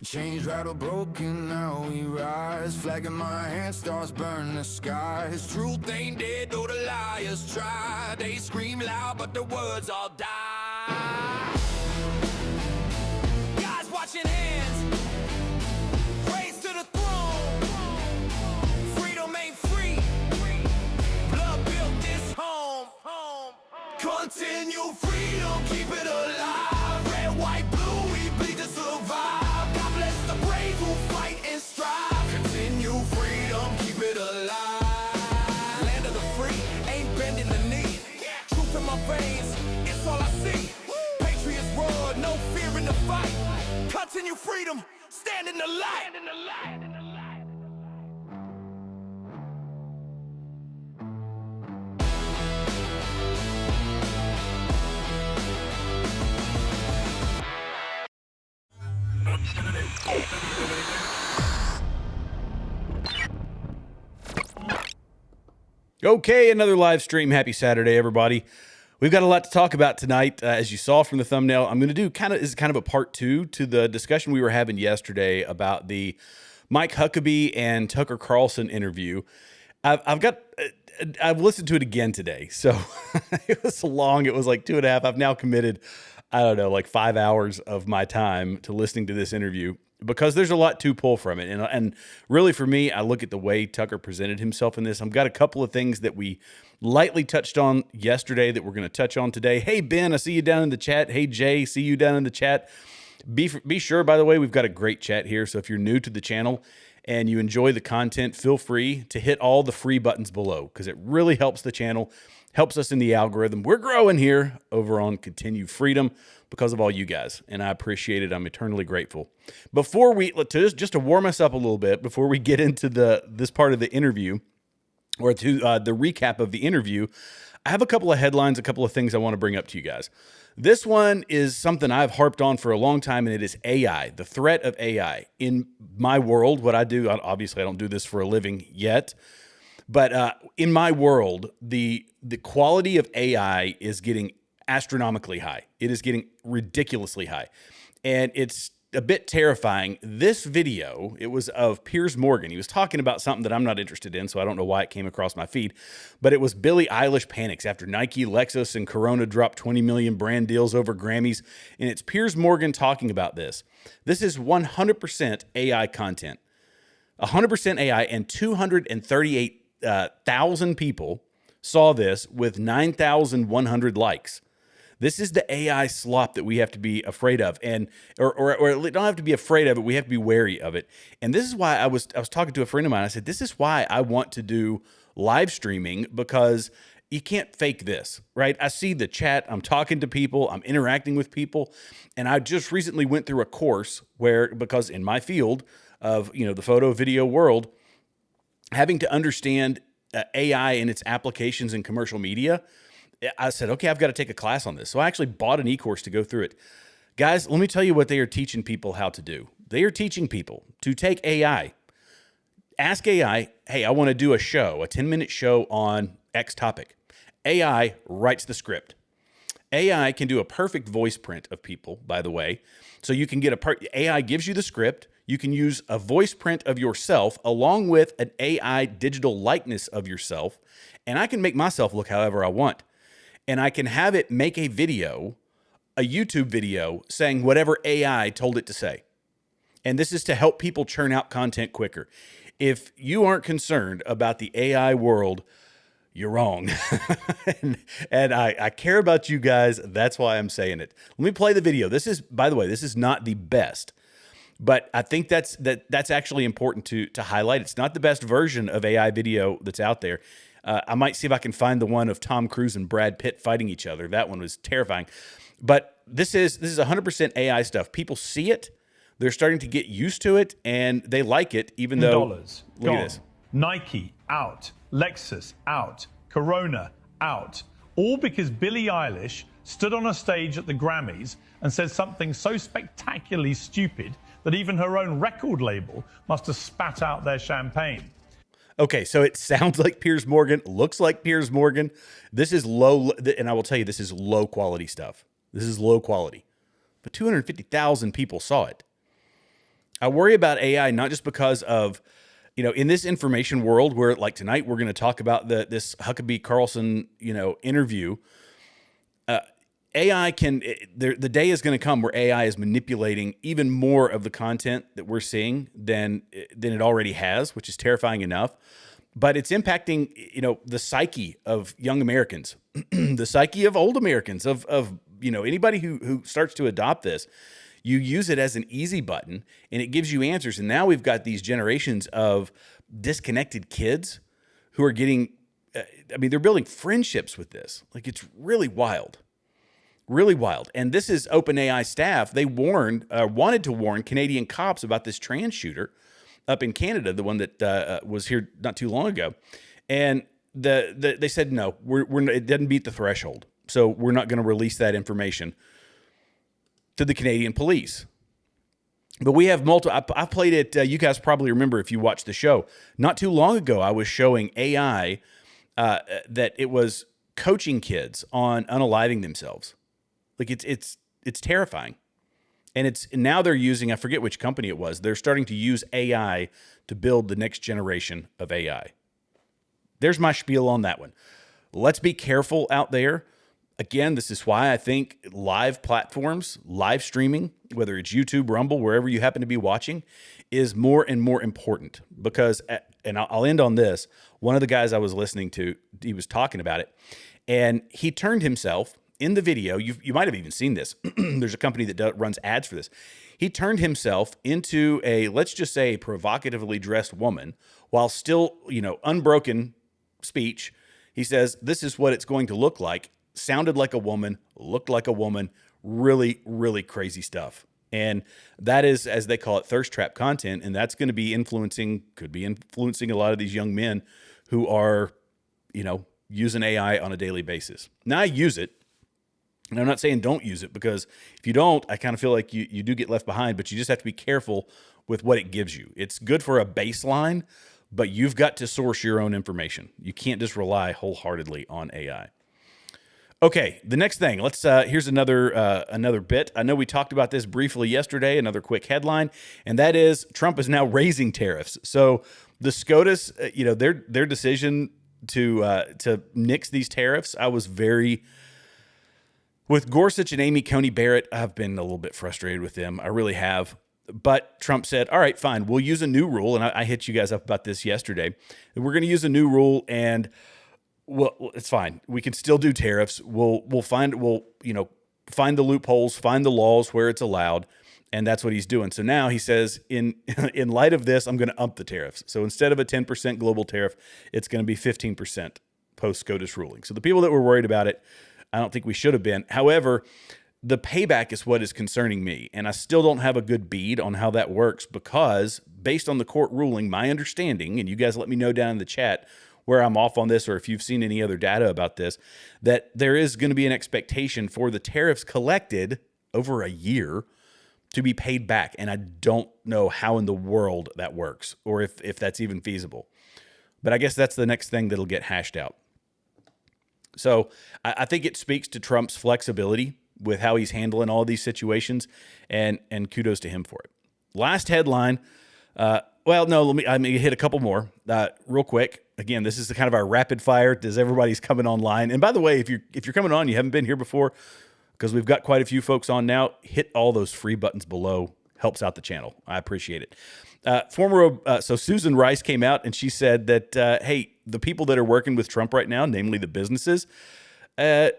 Chains rattle broken, now we rise. Flag in my hand, stars burn the skies. Truth ain't dead, though the liars try. They scream loud, but the words all die. God's watching hands, praise to the throne. Freedom ain't free, blood built this home. Continue freedom, keep it alive. Red, white, blue, we bleed to survive. God bless the brave who fight and strive. Continue freedom, keep it alive. Land of the free, ain't bending the knee. Truth in my veins, it's all I see. Patriots roar, no fear in the fight. Continue freedom, stand in the light. Okay, another live stream. Happy Saturday, everybody. We've got a lot to talk about tonight. As you saw from the thumbnail, I'm going to do kind of a part two to the discussion we were having yesterday about the Mike Huckabee and Tucker Carlson interview. I've listened to it again today, so it was long. It was like 2.5. I've now committed, I don't know, like 5 hours of my time to listening to this interview, because there's a lot to pull from it. And really for me, I look at the way Tucker presented himself in this. I've got a couple of things that we lightly touched on yesterday that we're going to touch on today. Hey, Ben, I see you down in the chat. Hey, Jay, see you down in the chat. Be sure, by the way, we've got a great chat here. So if you're new to the channel and you enjoy the content, feel free to hit all the free buttons below, because it really helps the channel, helps us in the algorithm. We're growing here over on Continue Freedom because of all you guys, and I appreciate it. I'm eternally grateful. Before we, just to warm us up a little bit, before we get into this part of the interview, or to the recap of the interview, I have a couple of headlines, a couple of things I want to bring up to you guys. This one is something I've harped on for a long time, and it is AI, the threat of AI. In my world, what I do, obviously I don't do this for a living yet, but in my world, the quality of AI is getting astronomically high. It is getting ridiculously high. And it's a bit terrifying. This video, it was of Piers Morgan. He was talking about something that I'm not interested in, so I don't know why it came across my feed. But it was Billie Eilish panics after Nike, Lexus, and Corona dropped 20 million brand deals over Grammys. And it's Piers Morgan talking about this. This is 100% AI content. 100% AI, and 238,000 people saw this with 9,100 likes. This is the AI slop that we have to be afraid of, and or don't have to be afraid of it. We have to be wary of it. And this is why I was talking to a friend of mine. I said, this is why I want to do live streaming, because you can't fake this, right? I see the chat. I'm talking to people. I'm interacting with people, and I just recently went through a course because in my field of the photo video world, having to understand AI and its applications in commercial media, I said, okay, I've got to take a class on this. So I actually bought an e-course to go through it. Guys, let me tell you what they are teaching people how to do. They are teaching people to take AI, ask AI, hey, I want to do a 10-minute show on X topic. AI writes the script. AI can do a perfect voice print of people, by the way. So you can get AI gives you the script. You can use a voice print of yourself along with an AI digital likeness of yourself. And I can make myself look however I want. And I can have it make a video, a YouTube video, saying whatever AI told it to say. And this is to help people churn out content quicker. If you aren't concerned about the AI world, you're wrong. and I care about you guys. That's why I'm saying it. Let me play the video. This is, by the way, this is not the best, but I think that's actually important to highlight. It's not the best version of AI video that's out there. I might see if I can find the one of Tom Cruise and Brad Pitt fighting each other. That one was terrifying. But this is 100% AI stuff. People see it. They're starting to get used to it, and they like it, even though... Dollars. Look at this. Nike, out. Lexus, out. Corona, out. All because Billie Eilish stood on a stage at the Grammys and said something so spectacularly stupid that even her own record label must have spat out their champagne. Okay, so it sounds like Piers Morgan, looks like Piers Morgan. This is low, and I will tell you, this is low quality stuff. This is low quality. But 250,000 people saw it. I worry about AI not just because of, in this information world where, like tonight, we're going to talk about this Huckabee Carlson, interview. AI the day is going to come where AI is manipulating even more of the content that we're seeing than it already has, which is terrifying enough. But it's impacting, the psyche of young Americans, the psyche of old Americans, of anybody who starts to adopt this. You use it as an easy button and it gives you answers. And now we've got these generations of disconnected kids who are getting, they're building friendships with this. Like, it's really wild. Really wild. And this is OpenAI staff. They wanted to warn Canadian cops about this trans shooter up in Canada, the one that was here not too long ago. And they said, no, it doesn't meet the threshold. So we're not going to release that information to the Canadian police. But we have multiple. I played it. You guys probably remember if you watched the show. Not too long ago, I was showing AI that it was coaching kids on unaliving themselves. Like, it's terrifying. And now they're using, I forget which company it was. They're starting to use AI to build the next generation of AI. There's my spiel on that one. Let's be careful out there. Again, this is why I think live platforms, live streaming, whether it's YouTube, Rumble, wherever you happen to be watching, is more and more important. Because, and I'll end on this, one of the guys I was listening to, he was talking about it, and he turned himself in the video. You might have even seen this. There's a company that runs ads for this. He turned himself into let's just say, a provocatively dressed woman while still, unbroken speech. He says, this is what it's going to look like. Sounded like a woman, looked like a woman, really, really crazy stuff. And that is, as they call it, thirst trap content. And that's going to be could be influencing a lot of these young men who are, using AI on a daily basis. Now, I use it. And I'm not saying don't use it, because if you don't, I kind of feel like you do get left behind, but you just have to be careful with what it gives you. It's good for a baseline, but you've got to source your own information. You can't just rely wholeheartedly on AI. Okay, the next thing, here's another bit. I know we talked about this briefly yesterday, another quick headline, and that is Trump is now raising tariffs. So the SCOTUS, their decision to nix these tariffs, I was with Gorsuch and Amy Coney Barrett, I've been a little bit frustrated with them. I really have. But Trump said, all right, fine, we'll use a new rule. And I hit you guys up about this yesterday. We're going to use a new rule, and it's fine. We can still do tariffs. We'll find the loopholes, find the laws where it's allowed. And that's what he's doing. So now he says, in light of this, I'm going to ump the tariffs. So instead of a 10% global tariff, it's going to be 15% post-SCOTUS ruling. So the people that were worried about it, I don't think we should have been. However, the payback is what is concerning me. And I still don't have a good bead on how that works, because based on the court ruling, my understanding, and you guys let me know down in the chat where I'm off on this, or if you've seen any other data about this, that there is going to be an expectation for the tariffs collected over a year to be paid back. And I don't know how in the world that works, or if that's even feasible. But I guess that's the next thing that'll get hashed out. So I think it speaks to Trump's flexibility with how he's handling all these situations, and kudos to him for it. Last headline. Let me hit a couple more real quick. Again, this is kind of our rapid fire as everybody's coming online. And by the way, if you're coming on, you haven't been here before, because we've got quite a few folks on now, hit all those free buttons below. Helps out the channel. I appreciate it. So Susan Rice came out and she said that, hey, the people that are working with Trump right now, namely the businesses, you're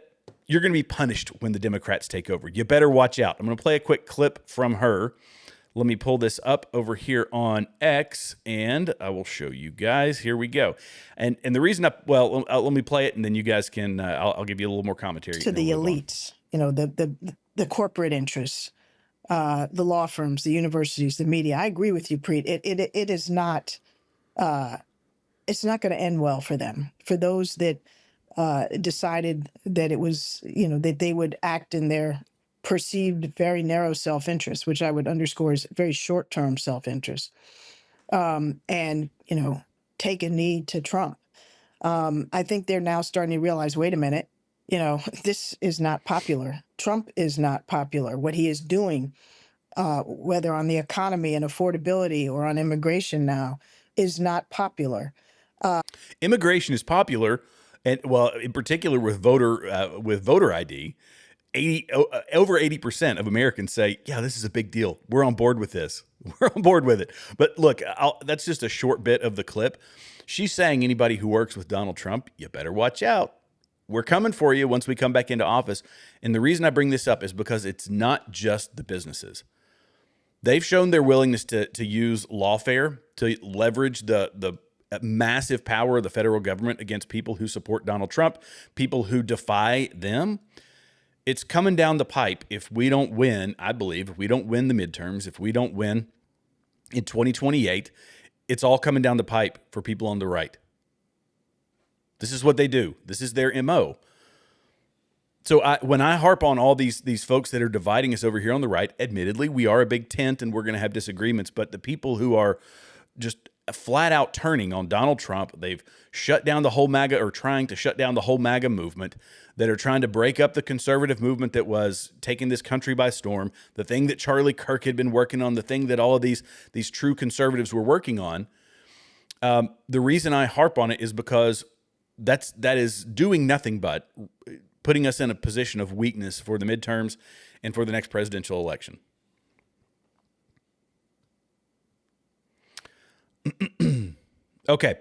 going to be punished when the Democrats take over. You better watch out. I'm going to play a quick clip from her. Let me pull this up over here on X, and I will show you guys. Here we go. And the reason let me play it, and then you guys can, I'll give you a little more commentary. To the elites, the corporate interests, the law firms, the universities, the media. I agree with you, Preet. It is not, it's not going to end well for them. For those that decided that it was, that they would act in their perceived very narrow self-interest, which I would underscore is very short-term self-interest, and, take a knee to Trump. I think they're now starting to realize, wait a minute, this is not popular. Trump is not popular. What he is doing whether on the economy and affordability or on immigration now, is not popular. Immigration is popular, and well, in particular with voter ID. Over 80% of Americans say, yeah, this is a big deal. We're on board with this. We're on board with it. But look, that's just a short bit of the clip. She's saying anybody who works with Donald Trump, you better watch out. We're coming for you once we come back into office. And the reason I bring this up is because it's not just the businesses. They've shown their willingness to use lawfare to leverage the massive power of the federal government against people who support Donald Trump, people who defy them. It's coming down the pipe if we don't win, I believe, if we don't win the midterms, if we don't win in 2028, it's all coming down the pipe for people on the right. This is what they do. This is their MO. So when I harp on all these folks that are dividing us over here on the right, admittedly, we are a big tent and we're going to have disagreements, but the people who are just flat out turning on Donald Trump, they've shut down the whole MAGA, or trying to shut down the whole MAGA movement, that are trying to break up the conservative movement that was taking this country by storm, the thing that Charlie Kirk had been working on, the thing that all of these true conservatives were working on. The reason I harp on it is because that is doing nothing but putting us in a position of weakness for the midterms and for the next presidential election. Okay.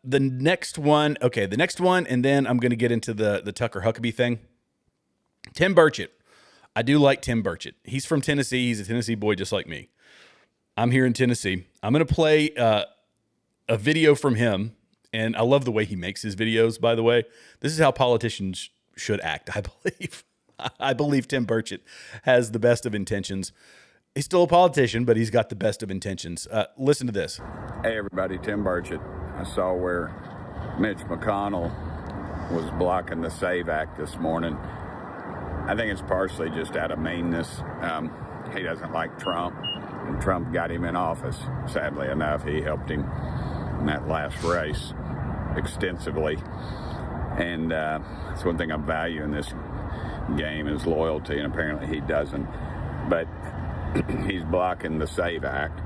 The next one, and then I'm going to get into the Tucker Huckabee thing. Tim Burchett. I do like Tim Burchett. He's from Tennessee. He's a Tennessee boy just like me. I'm here in Tennessee. I'm going to play a video from him, and I love the way he makes his videos, by the way. This is how politicians should act, I believe. I believe Tim Burchett has the best of intentions. He's still a politician, but he's got the best of intentions. Listen to this. Hey everybody, Tim Burchett. I saw where Mitch McConnell was blocking the SAVE Act this morning. I think it's partially just out of meanness. He doesn't like Trump, and Trump got him in office. Sadly enough, he helped him in that last race extensively. And that's one thing I value in this game is loyalty, and apparently he doesn't. But he's blocking the SAVE Act.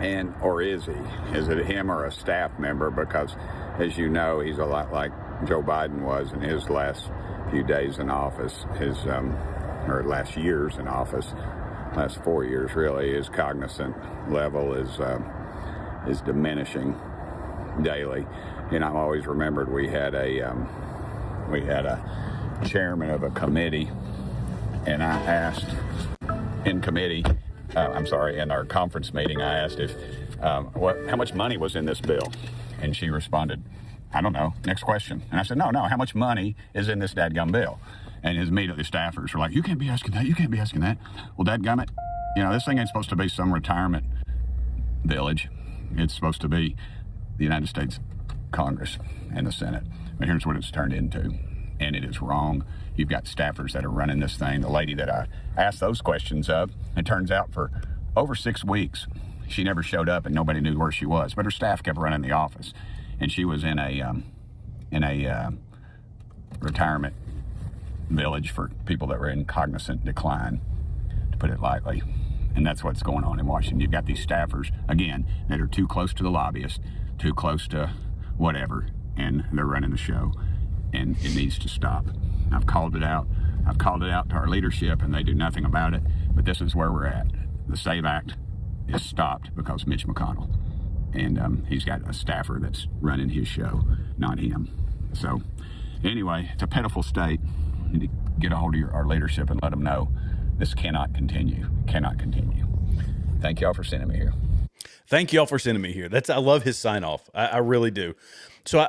And, or is he? Is it him or a staff member? Because, as you know, he's a lot like Joe Biden was in his last few days in office, or last years in office, last 4 years really. His cognizant level is diminishing daily. You know, I've always remembered we had a chairman of a committee, and I asked in committee. In our conference meeting, I asked if how much money was in this bill, and she responded, "I don't know. Next question." And I said, "No. How much money is in this dadgum bill?" And his immediately staffers were like, "You can't be asking that. You can't be asking that." Well, dadgummit, you know, this thing ain't supposed to be some retirement village. It's supposed to be the United States Congress and the Senate. But here's what it's turned into. And it is wrong. You've got staffers that are running this thing. The lady that I asked those questions of, it turns out for over 6 weeks, she never showed up and nobody knew where she was. But her staff kept running the office, and she was in a retirement village for people that were in cognizant decline, to put it lightly. And that's what's going on in Washington. You've got these staffers, again, that are too close to the lobbyists, too close to whatever, and they're running the show. And it needs to stop. I've called it out. I've called it out to our leadership, and they do nothing about it. But this is where we're at. The SAVE Act is stopped because Mitch McConnell. And he's got a staffer that's running his show, not him. So anyway, it's a pitiful state. You need to get a hold of our leadership and let them know this cannot continue. Cannot continue. Thank y'all for sending me here. Thank y'all for sending me here. I love his sign off. I really do. So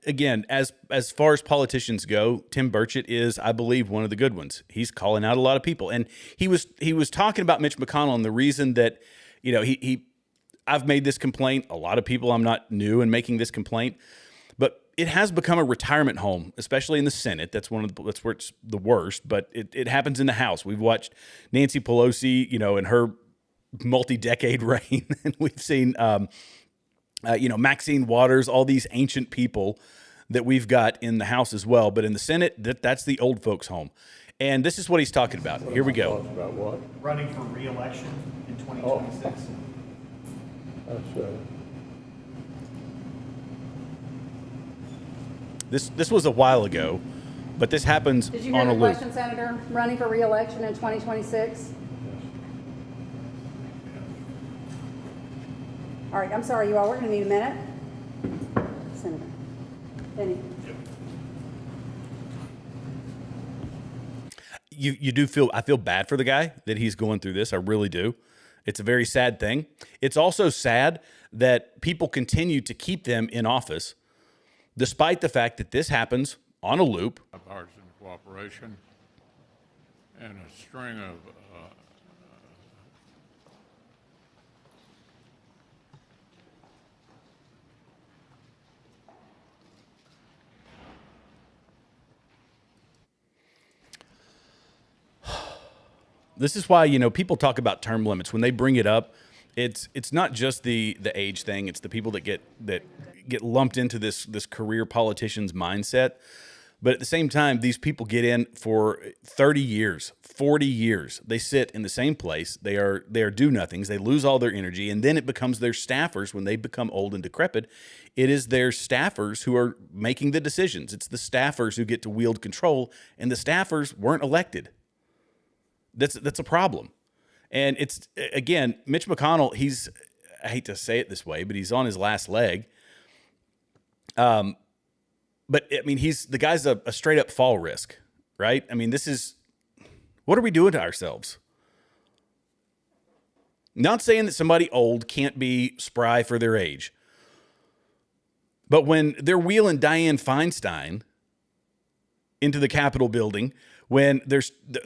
again, as far as politicians go, Tim Burchett is, I believe, one of the good ones. He's calling out a lot of people, and he was talking about Mitch McConnell, and the reason that, you know, I've made this complaint. A lot of people, I'm not new in making this complaint, but it has become a retirement home, especially in the Senate. That's where it's the worst, but it happens in the House. We've watched Nancy Pelosi, you know, in her multi-decade reign, and we've seen Maxine Waters, all these ancient people that we've got in the House as well. But in the Senate, that's the old folks' home. And this is what he's talking about. Here we go. About what? Running for re-election in 2026. This was a while ago, but this happens Did you hear on a the loop. question, Senator? Running for re-election in 2026? All right, I'm sorry, you all. We're going to need a minute. Senator. Benny. You do feel, I feel bad for the guy that he's going through this. I really do. It's a very sad thing. It's also sad that people continue to keep them in office, despite the fact that this happens on a loop. Bipartisan cooperation and a string of This is why, people talk about term limits. When they bring it up, it's not just the age thing. It's the people that get lumped into this career politician's mindset. But at the same time, these people get in for 30 years, 40 years. They sit in the same place. They are do-nothings. They lose all their energy, and then it becomes their staffers when they become old and decrepit. It is their staffers who are making the decisions. It's the staffers who get to wield control, and the staffers weren't elected. That's a problem. And it's, again, Mitch McConnell, I hate to say it this way, but he's on his last leg. But I mean, the guy's a straight up fall risk, right? I mean, what are we doing to ourselves? Not saying that somebody old can't be spry for their age, but when they're wheeling Dianne Feinstein into the Capitol building, when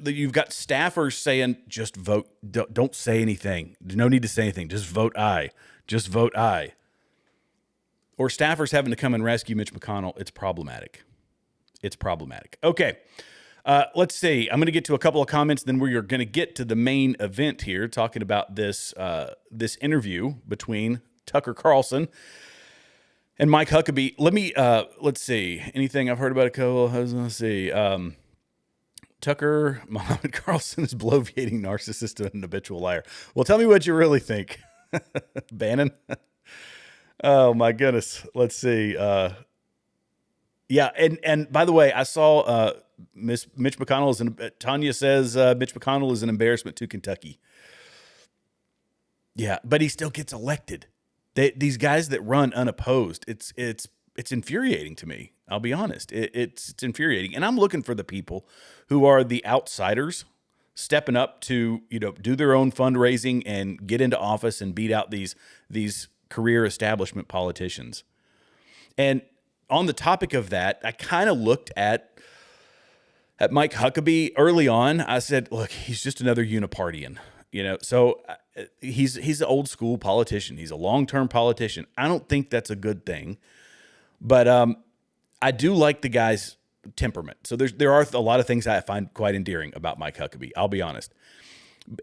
you've got staffers saying, just vote, don't say anything. There's no need to say anything. Just vote aye. Just vote aye. Or staffers having to come and rescue Mitch McConnell. It's problematic. It's problematic. Okay. Let's see. I'm going to get to a couple of comments. Then we're going to get to the main event here, talking about this interview between Tucker Carlson and Mike Huckabee. Let's see. Anything I've heard about a couple? Let's see. Tucker Muhammad Carlson is bloviating narcissist and an habitual liar. Well, tell me what you really think, Bannon. Oh my goodness. Let's see. Yeah, and by the way, I saw Mitch McConnell Tanya says Mitch McConnell is an embarrassment to Kentucky. Yeah, but he still gets elected. These guys that run unopposed, it's infuriating to me. I'll be honest. It's infuriating. And I'm looking for the people who are the outsiders stepping up to, do their own fundraising and get into office and beat out these career establishment politicians. And on the topic of that, I kind of looked at Mike Huckabee early on. I said, look, he's just another unipartian, so he's an old school politician. He's a long-term politician. I don't think that's a good thing, but I do like the guy's temperament. So there are a lot of things I find quite endearing about Mike Huckabee. I'll be honest.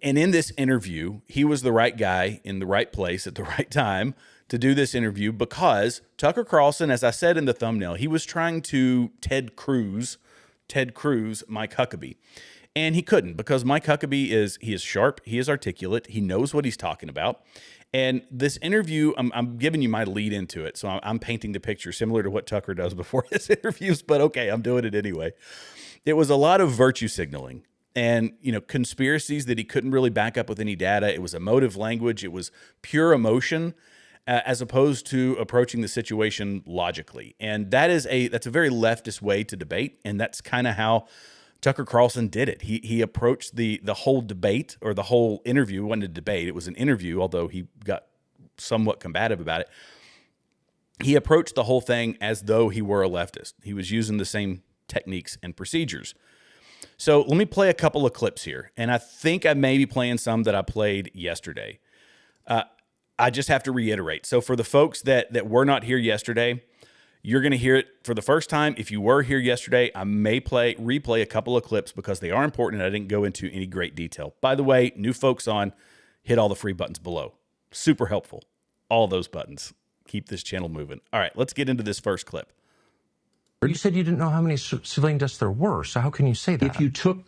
And in this interview, he was the right guy in the right place at the right time to do this interview, because Tucker Carlson, as I said in the thumbnail, he was trying to Ted Cruz Mike Huckabee. And he couldn't, because Mike Huckabee is sharp, he is articulate, he knows what he's talking about. And this interview, I'm giving you my lead into it, so I'm painting the picture similar to what Tucker does before his interviews, but okay, I'm doing it anyway. It was a lot of virtue signaling and, conspiracies that he couldn't really back up with any data. It was emotive language. It was pure emotion, as opposed to approaching the situation logically. And that's a very leftist way to debate, and that's kind of how Tucker Carlson did it. He approached the whole debate, or the whole interview. It wasn't a debate, it was an interview, although he got somewhat combative about it. He approached the whole thing as though he were a leftist. He was using the same techniques and procedures. So let me play a couple of clips here, and I think I may be playing some that I played yesterday. I just have to reiterate. So for the folks that were not here yesterday, you're going to hear it for the first time. If you were here yesterday, I may replay a couple of clips because they are important and I didn't go into any great detail. By the way, new folks on, hit all the free buttons below. Super helpful. All those buttons. Keep this channel moving. All right, let's get into this first clip. You said you didn't know how many civilian deaths there were, so how can you say that? If you took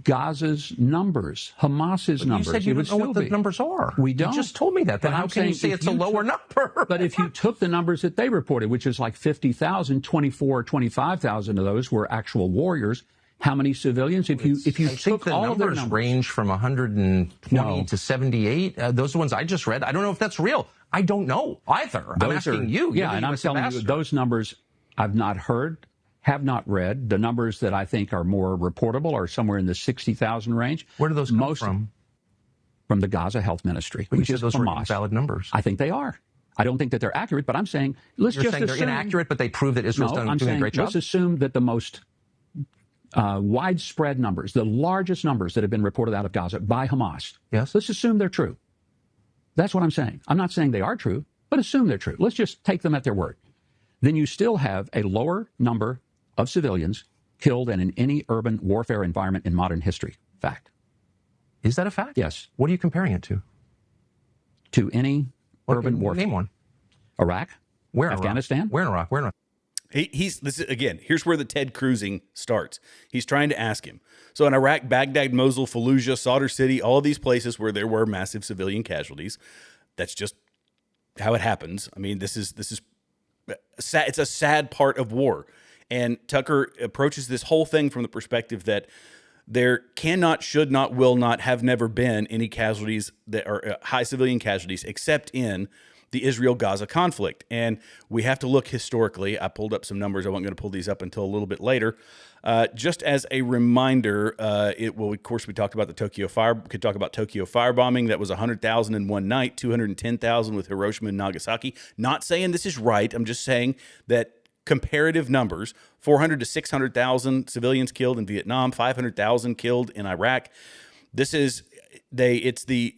Gaza's numbers, Hamas's But numbers. you said you It would don't know what still the be. numbers are. We don't. You just told me that. Then But how I'm can you saying say if it's a you lower number? But if you took the numbers that they reported, which is like 50,000, 24, 25,000 of those were actual warriors. How many civilians? If you I think took the all of their numbers numbers, range from 120 No. to 78. Those are the ones I just read. I don't know if that's real. I don't know either. I'm those asking you. are, You're yeah, the and I'm US telling you, ambassador. those numbers I've not heard, have not read. The numbers that I think are more reportable are somewhere in the 60,000 range. Where do those come from? From the Gaza Health Ministry, But you which said is those were Hamas. invalid numbers. I think they are. I don't think that they're accurate, but I'm saying let's You're just saying assume they're inaccurate, but they prove that Israel's no, doing I'm a saying great job? let's assume that the most widespread numbers, the largest numbers that have been reported out of Gaza by Hamas, Yes. let's assume they're true. That's what I'm saying. I'm not saying they are true, but assume they're true. Let's just take them at their word. Then you still have a lower number of civilians killed than in any urban warfare environment in modern history. Fact. Is that a fact? Yes. What are you comparing it to? To any urban warfare. Name one. Iraq? Where in Afghanistan? Iraq? Where in Iraq? Where in Iraq? He's this is, again. Here's where the Ted Cruzing starts. He's trying to ask him. So in Iraq, Baghdad, Mosul, Fallujah, Sadr City, all of these places where there were massive civilian casualties. That's just how it happens. I mean, this is sad. It's a sad part of war. And Tucker approaches this whole thing from the perspective that there cannot, should not, will not, have never been any casualties that are high civilian casualties except in the Israel-Gaza conflict. And we have to look historically. I pulled up some numbers. I wasn't going to pull these up until a little bit later. Just as a reminder, of course, we talked about the Tokyo fire. We could talk about Tokyo firebombing. That was 100,000 in one night, 210,000 with Hiroshima and Nagasaki. Not saying this is right. I'm just saying that comparative numbers, 400 to 600,000 civilians killed in Vietnam, 500,000 killed in Iraq. It's the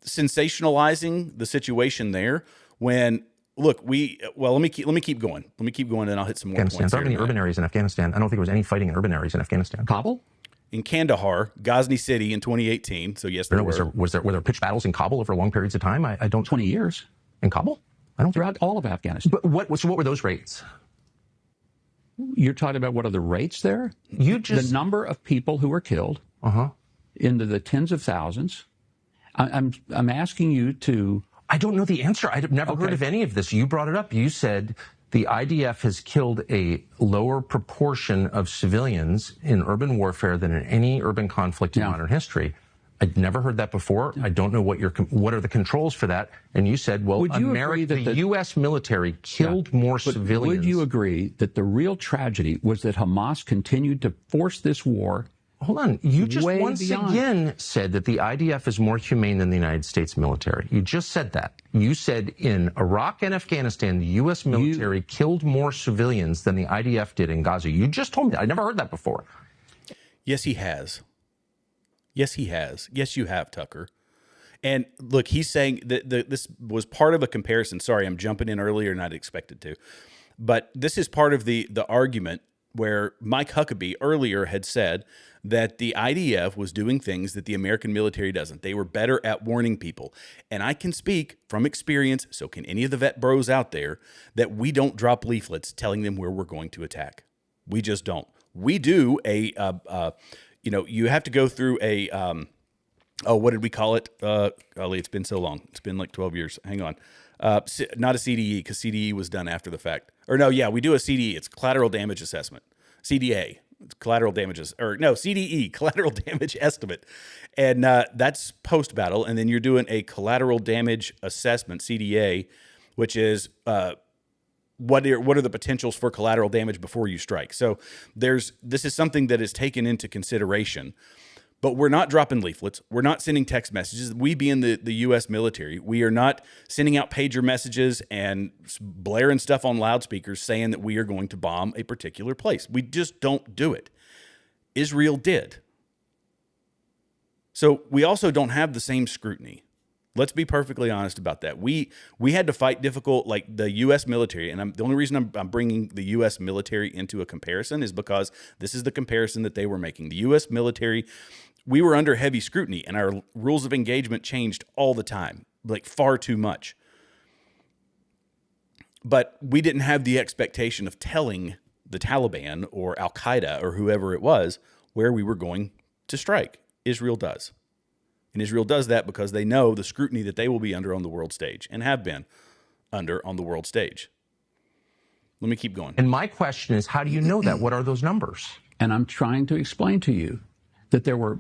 sensationalizing the situation there when look, let me keep going. Let me keep going and I'll hit some more Afghanistan. points. There aren't any urban areas in Afghanistan. I don't think there was any fighting in urban areas in Afghanistan. Kabul? In Kandahar, Ghazni City in 2018. So yes, there were. Were there pitched battles in Kabul over long periods of time? I don't. 20 years. In Kabul? I don't think. Throughout all of Afghanistan. But what were those rates? You're talking about what are the rates there? You just the number of people who were killed into the tens of thousands. I'm asking you to. I don't know the answer. I've never heard of any of this. You brought it up. You said the IDF has killed a lower proportion of civilians in urban warfare than in any urban conflict in modern history. I'd never heard that before. I don't know what are the controls for that. And you said, well, Would you agree that the U.S. military killed more civilians. Would you agree that the real tragedy was that Hamas continued to force this war? Hold on. You just way once beyond. again said that the IDF is more humane than the United States military. You just said that. You said in Iraq and Afghanistan, the U.S. military killed more civilians than the IDF did in Gaza. You just told me that. I never heard that before. Yes, he has. Yes, he has. Yes, you have, Tucker. And look, he's saying that this was part of a comparison. Sorry, I'm jumping in earlier than I'd expected to. But this is part of the argument where Mike Huckabee earlier had said that the IDF was doing things that the American military doesn't. They were better at warning people. And I can speak from experience, so can any of the vet bros out there, that we don't drop leaflets telling them where we're going to attack. We just don't. We do you have to go through a, what did we call it? Golly, it's been so long. It's been like 12 years. Hang on. Not a CDE, because CDE was done after the fact. Or no, yeah, we do a CDE. It's collateral damage assessment. CDA, it's collateral damages. Or no, CDE, collateral damage estimate. And that's post-battle. And then you're doing a collateral damage assessment, CDA, which is what are the potentials for collateral damage before you strike. So this is something that is taken into consideration. But we're not dropping leaflets. We're not sending text messages. We being the U.S. military, we are not sending out pager messages and blaring stuff on loudspeakers saying that we are going to bomb a particular place. We just don't do it. Israel did. So we also don't have the same scrutiny. Let's be perfectly honest about that. We had to fight difficult, like the U.S. military, and the only reason I'm bringing the U.S. military into a comparison is because this is the comparison that they were making. The U.S. military, we were under heavy scrutiny, and our rules of engagement changed all the time, like far too much. But we didn't have the expectation of telling the Taliban or Al-Qaeda or whoever it was where we were going to strike. Israel does. And Israel does that because they know the scrutiny that they will be under on the world stage and have been under on the world stage. Let me keep going. And my question is, how do you know that? What are those numbers? And I'm trying to explain to you that there were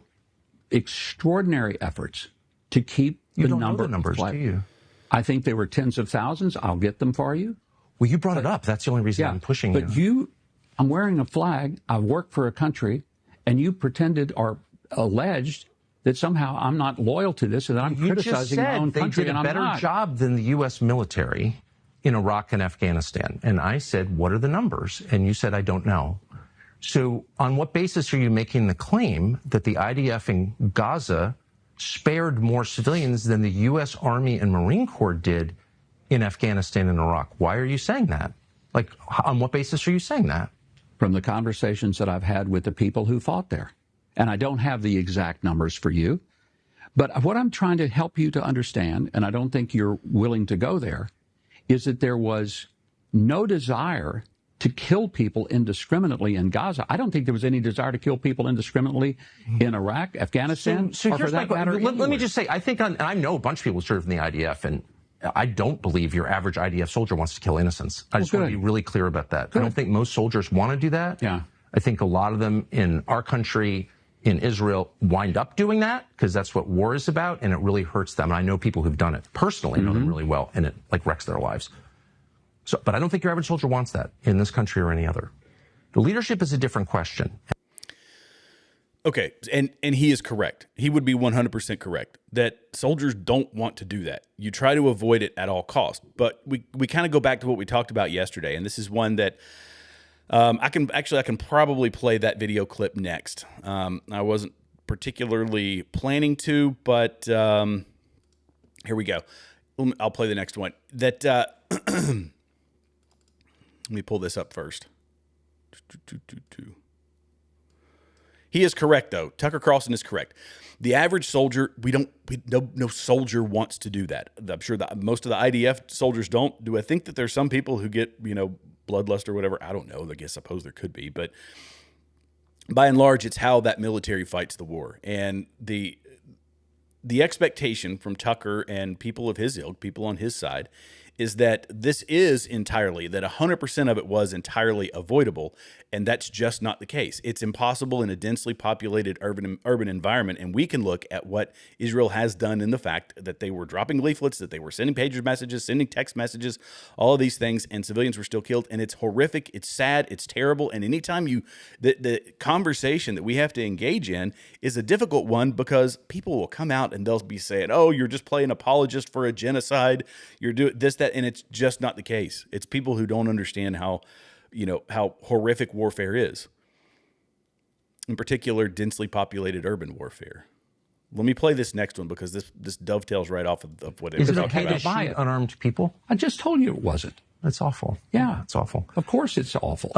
extraordinary efforts to keep You the don't number know the numbers, of do you? I think they were tens of thousands. I'll get them for you. Well, you brought it up. That's the only reason I'm pushing you. But I'm wearing a flag. I've worked for a country, and you pretended or alleged that somehow I'm not loyal to this and that I'm criticizing my own country, they did and a I'm better not. job than the U.S. military in Iraq and Afghanistan. And I said, what are the numbers? And you said, I don't know. So on what basis are you making the claim that the IDF in Gaza spared more civilians than the U.S. Army and Marine Corps did in Afghanistan and Iraq? Why are you saying that? Like, on what basis are you saying that? From the conversations that I've had with the people who fought there. And I don't have the exact numbers for you. But what I'm trying to help you to understand, and I don't think you're willing to go there, is that there was no desire to kill people indiscriminately in Gaza. I don't think there was any desire to kill people indiscriminately in Iraq, Afghanistan, or for that matter, let me just say, I think, and I know a bunch of people serve in the IDF, and I don't believe your average IDF soldier wants to kill innocents. I just want to be really clear about that. I don't think most soldiers want to do that. Yeah. I think a lot of them in our country, in Israel, wind up doing that because that's what war is about, and it really hurts them. And I know people who've done it personally, know them really well, and it like wrecks their lives. So, but I don't think your average soldier wants that in this country or any other. The leadership is a different question. Okay, and he is correct. He would be 100% correct that soldiers don't want to do that. You try to avoid it at all costs. But we kind of go back to what we talked about yesterday, and this is one that I can probably play that video clip next. I wasn't particularly planning to, but here we go. I'll play the next one. That let me pull this up first. He is correct, though. Tucker Carlson is correct. The average soldier, no soldier wants to do that. I'm sure that most of the IDF soldiers don't. Do I think that there's some people who get, bloodlust or whatever? I don't know. I suppose there could be. But by and large, it's how that military fights the war. And the expectation from Tucker and people of his ilk, people on his side, is that this is entirely, that 100% of it was entirely avoidable, and that's just not the case. It's impossible in a densely populated urban environment, and we can look at what Israel has done in the fact that they were dropping leaflets, that they were sending pager messages, sending text messages, all of these things, and civilians were still killed, and it's horrific, it's sad, it's terrible, and anytime the conversation that we have to engage in is a difficult one because people will come out and they'll be saying, oh, you're just playing apologist for a genocide, you're doing this, that, and it's just not the case. It's people who don't understand how horrific warfare is. In particular, densely populated urban warfare. Let me play this next one because this dovetails right off of what is it okay to shoot unarmed people? I just told you it wasn't. That's awful. Yeah, it's awful. Of course, it's awful.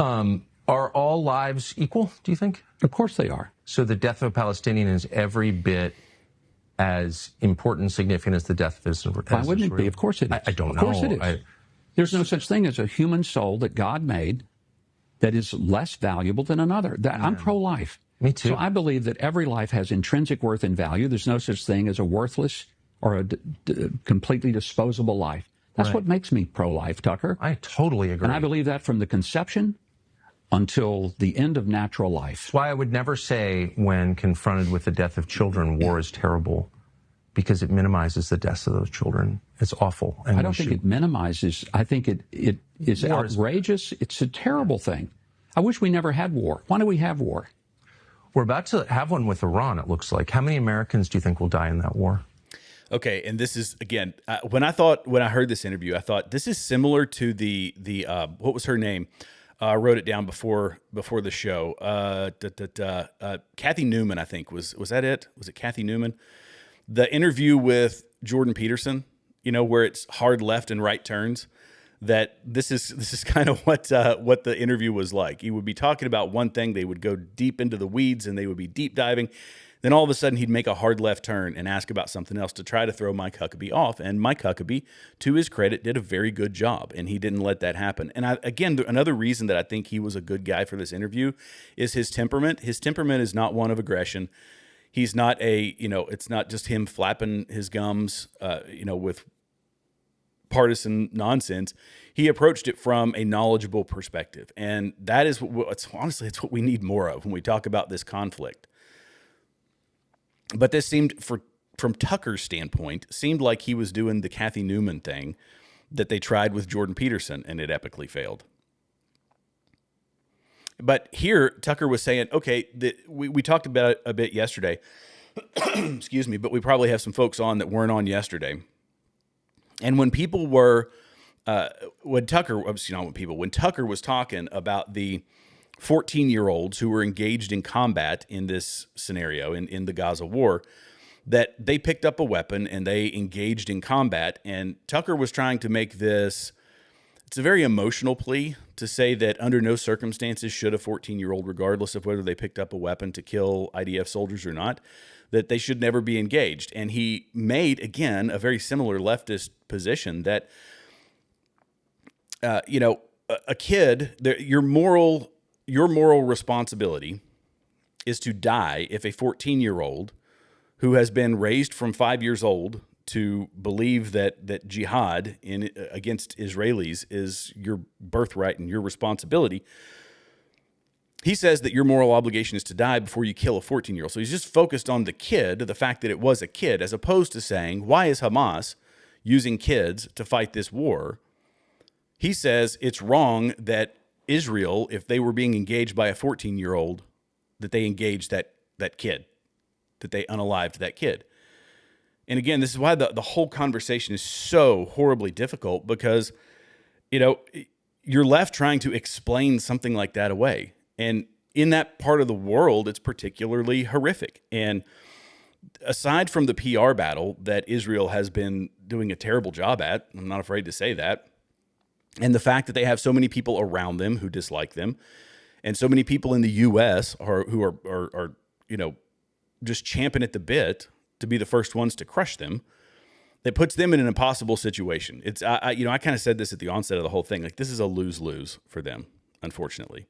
Are all lives equal? Do you think? Of course they are. So the death of a Palestinian is every bit as important and significant as the death of Israel? Why wouldn't it be? Of course it is. I don't know. Of course it is. There's no such thing as a human soul that God made that is less valuable than another. I'm pro-life. Me too. So I believe that every life has intrinsic worth and value. There's no such thing as a worthless or a completely disposable life. That's what makes me pro-life, Tucker. I totally agree. And I believe that from the conception until the end of natural life. That's why I would never say when confronted with the death of children, war is terrible, because it minimizes the deaths of those children. It's awful. And I don't think it minimizes. I think it is outrageous. It's a terrible thing. I wish we never had war. Why do we have war? We're about to have one with Iran, it looks like. How many Americans do you think will die in that war? Okay, and this is, again, when I heard this interview, I thought this is similar to the what was her name? I wrote it down before the show. Kathy Newman, I think, was that it? Was it Kathy Newman? The interview with Jordan Peterson, where it's hard left and right turns. That this is kind of what the interview was like. He would be talking about one thing, they would go deep into the weeds, and they would be deep diving. Then all of a sudden he'd make a hard left turn and ask about something else to try to throw Mike Huckabee off. And Mike Huckabee, to his credit, did a very good job, and he didn't let that happen. And again, another reason that I think he was a good guy for this interview is his temperament. His temperament is not one of aggression. He's not it's not just him flapping his gums, with partisan nonsense. He approached it from a knowledgeable perspective. And that is honestly, it's what we need more of when we talk about this conflict. But this seemed, from Tucker's standpoint, seemed like he was doing the Kathy Newman thing that they tried with Jordan Peterson, and it epically failed. But here, Tucker was saying, okay, we talked about it a bit yesterday, excuse me, but we probably have some folks on that weren't on yesterday. And when people were, when Tucker was talking about the 14-year-olds who were engaged in combat in this scenario, in the Gaza war, that they picked up a weapon and they engaged in combat. And Tucker was trying to make this, it's a very emotional plea to say that under no circumstances should a 14-year-old, regardless of whether they picked up a weapon to kill IDF soldiers or not, that they should never be engaged. And he made, again, a very similar leftist position that, a kid, your moral responsibility is to die if a 14-year-old who has been raised from 5 years old to believe that jihad against Israelis is your birthright and your responsibility. He says that your moral obligation is to die before you kill a 14-year-old. So he's just focused on the kid, the fact that it was a kid, as opposed to saying, why is Hamas using kids to fight this war? He says it's wrong that Israel, if they were being engaged by a 14-year-old, that they engaged that kid, that they unalived that kid. And again, this is why the whole conversation is so horribly difficult, because, you're left trying to explain something like that away. And in that part of the world, it's particularly horrific. And aside from the PR battle that Israel has been doing a terrible job at, I'm not afraid to say that, and the fact that they have so many people around them who dislike them, and so many people in the U.S. who are just champing at the bit to be the first ones to crush them, that puts them in an impossible situation. It's I kind of said this at the onset of the whole thing. Like, this is a lose-lose for them, unfortunately.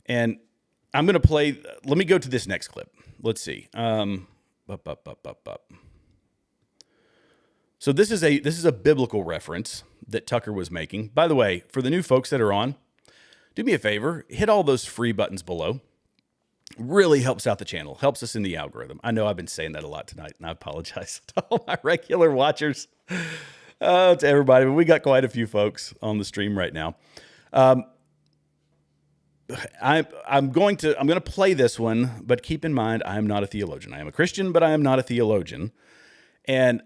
And I'm going to play. Let me go to this next clip. Let's see. So this is a biblical reference that Tucker was making. By the way, for the new folks that are on, do me a favor, hit all those free buttons below. Really helps out the channel, helps us in the algorithm. I know I've been saying that a lot tonight, and I apologize to all my regular watchers, to everybody, but we got quite a few folks on the stream right now. I'm going to play this one, but keep in mind, I am not a theologian. I am a Christian, but I am not a theologian. And